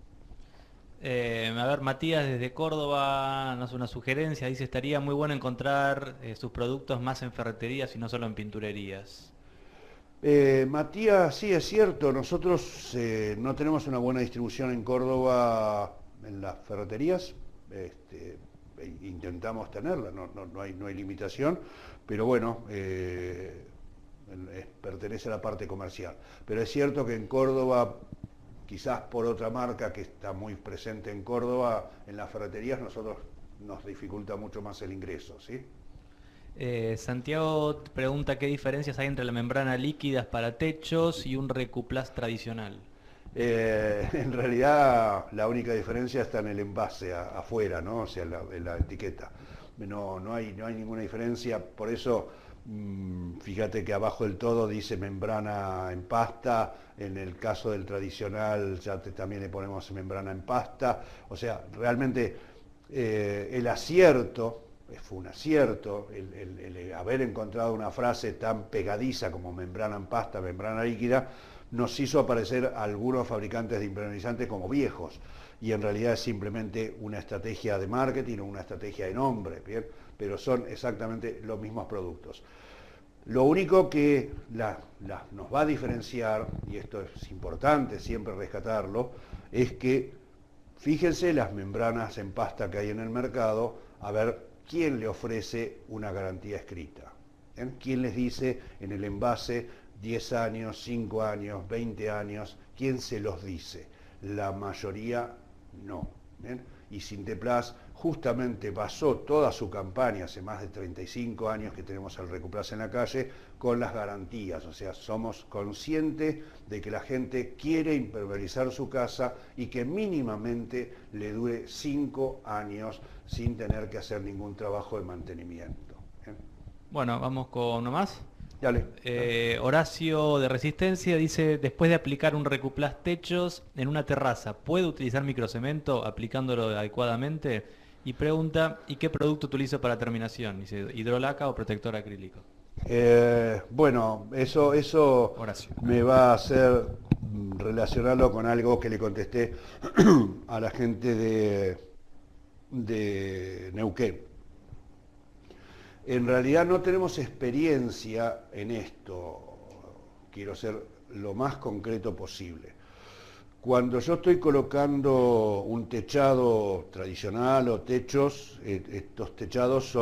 A ver, Matías desde Córdoba nos hace una sugerencia, dice estaría muy bueno encontrar sus productos más en ferreterías y no solo en pinturerías. Matías, sí, es cierto, nosotros no tenemos una buena distribución en Córdoba en las ferreterías. Intentamos tenerla, no hay limitación, pero bueno, pertenece a la parte comercial. Pero es cierto que en Córdoba, quizás por otra marca que está muy presente en Córdoba, en las ferreterías nosotros nos dificulta mucho más el ingreso, ¿sí? Santiago pregunta qué diferencias hay entre la membrana líquidas para techos y un recuplast tradicional. En realidad la única diferencia está en el envase afuera, ¿no? O sea, en la etiqueta. No hay ninguna diferencia, por eso fíjate que abajo del todo dice membrana en pasta. En el caso del tradicional ya también le ponemos membrana en pasta. O sea, realmente el acierto, fue un acierto el haber encontrado una frase tan pegadiza como membrana en pasta, membrana líquida. Nos hizo aparecer algunos fabricantes de impermeabilizantes como viejos, y en realidad es simplemente una estrategia de marketing o una estrategia de nombre, ¿bien? Pero son exactamente los mismos productos. Lo único que nos va a diferenciar, y esto es importante siempre rescatarlo, es que fíjense las membranas en pasta que hay en el mercado, a ver quién le ofrece una garantía escrita. ¿Bien? ¿Quién les dice en el envase 10 años, 5 años, 20 años? ¿Quién se los dice? La mayoría no. ¿Bien? Y Sinteplas justamente basó toda su campaña, hace más de 35 años que tenemos el Recuplast en la calle, con las garantías. O sea, somos conscientes de que la gente quiere impermeabilizar su casa y que mínimamente le dure 5 años sin tener que hacer ningún trabajo de mantenimiento. ¿Bien? Bueno, vamos con uno más. Dale. Horacio de Resistencia dice, después de aplicar un recuplast techos en una terraza, ¿puede utilizar microcemento aplicándolo adecuadamente? Y pregunta, ¿y qué producto utilizo para terminación? Dice, ¿hidrolaca o protector acrílico? Bueno, eso Horacio. me va a hacer relacionarlo con algo que le contesté a la gente de Neuquén. En realidad no tenemos experiencia en esto, quiero ser lo más concreto posible. Cuando yo estoy colocando un techado tradicional o techos, estos techados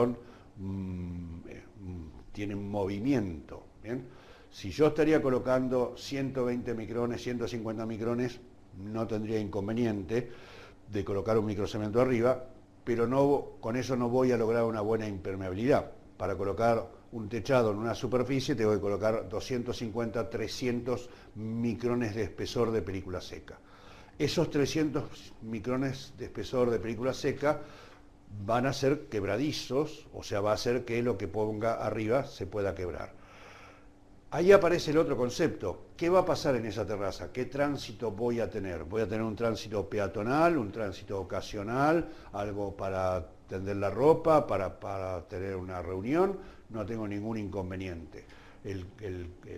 tienen movimiento. ¿Bien? Si yo estaría colocando 120 micrones, 150 micrones, no tendría inconveniente de colocar un microcemento arriba, pero con eso no voy a lograr una buena impermeabilidad. Para colocar un techado en una superficie tengo que colocar 250, 300 micrones de espesor de película seca. Esos 300 micrones de espesor de película seca van a ser quebradizos, o sea, va a hacer que lo que ponga arriba se pueda quebrar. Ahí aparece el otro concepto. ¿Qué va a pasar en esa terraza? ¿Qué tránsito voy a tener? ¿Voy a tener un tránsito peatonal, un tránsito ocasional, algo para tender la ropa, para tener una reunión, no tengo ningún inconveniente.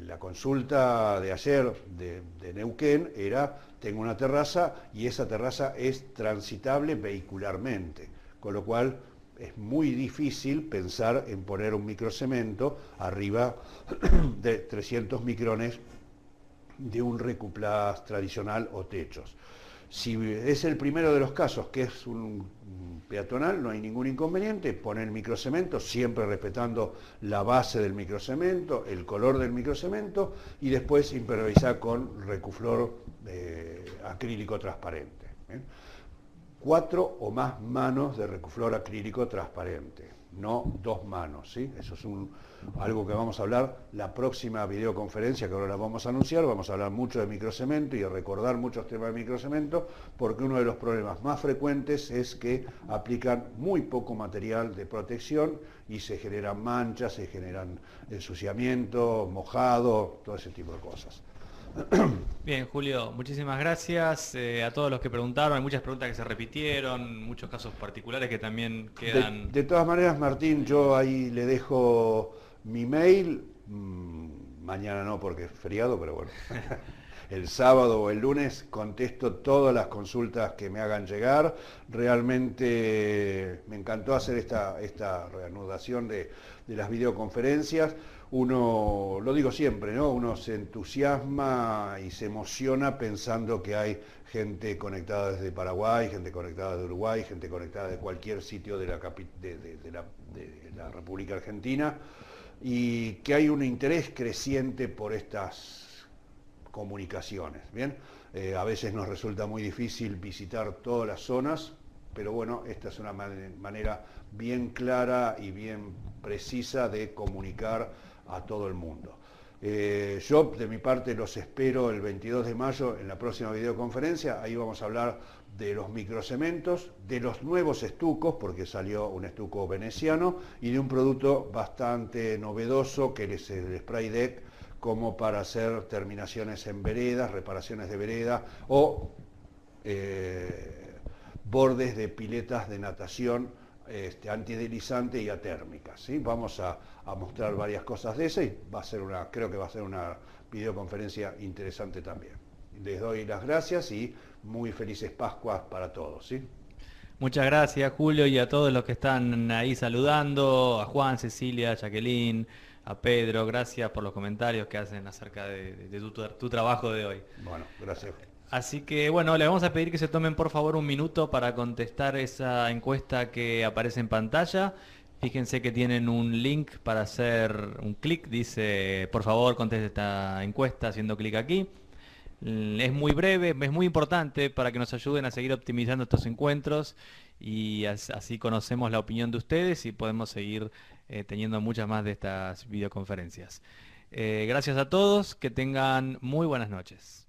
La consulta de ayer de Neuquén era, tengo una terraza y esa terraza es transitable vehicularmente, con lo cual es muy difícil pensar en poner un microcemento arriba de 300 micrones de un recuplage tradicional o techos. Si es el primero de los casos, que es un peatonal, no hay ningún inconveniente, poner el microcemento, siempre respetando la base del microcemento, el color del microcemento, y después impermeabilizar con recuflor acrílico transparente. 4 o más manos de recuflor acrílico transparente, no 2 manos, ¿sí? Eso es algo que vamos a hablar la próxima videoconferencia, que ahora la vamos a anunciar. Vamos a hablar mucho de microcemento y a recordar muchos temas de microcemento, porque uno de los problemas más frecuentes es que aplican muy poco material de protección y se generan manchas, se generan ensuciamiento, mojado, todo ese tipo de cosas. Bien, Julio, muchísimas gracias a todos los que preguntaron. Hay muchas preguntas que se repitieron, muchos casos particulares que también quedan. De todas maneras, Martín, yo ahí le dejo mi mail, mañana no porque es feriado, pero bueno, el sábado o el lunes contesto todas las consultas que me hagan llegar. Realmente me encantó hacer esta reanudación de las videoconferencias. Uno, lo digo siempre, ¿no? Uno se entusiasma y se emociona pensando que hay gente conectada desde Paraguay, gente conectada de Uruguay, gente conectada de cualquier sitio de la República Argentina, y que hay un interés creciente por estas comunicaciones. ¿Bien? A veces nos resulta muy difícil visitar todas las zonas, pero bueno, esta es una manera bien clara y bien precisa de comunicar a todo el mundo. Yo, de mi parte, los espero el 22 de mayo en la próxima videoconferencia. Ahí vamos a hablar de los microcementos, de los nuevos estucos, porque salió un estuco veneciano, y de un producto bastante novedoso que es el spray deck, como para hacer terminaciones en veredas, reparaciones de vereda o bordes de piletas de natación antideslizante y atérmicas, ¿sí? Vamos a mostrar varias cosas de eso y creo que va a ser una videoconferencia interesante también. Les doy las gracias y muy felices Pascuas para todos, ¿sí? Muchas gracias, Julio, y a todos los que están ahí saludando, a Juan, Cecilia, Jacqueline, a Pedro. Gracias por los comentarios que hacen acerca de tu trabajo de hoy. Bueno, gracias. Así que bueno, le vamos a pedir que se tomen por favor un minuto para contestar esa encuesta que aparece en pantalla. Fíjense que tienen un link para hacer un clic, dice por favor conteste esta encuesta haciendo clic aquí. Es muy breve, es muy importante para que nos ayuden a seguir optimizando estos encuentros y así conocemos la opinión de ustedes y podemos seguir teniendo muchas más de estas videoconferencias. Gracias a todos, que tengan muy buenas noches.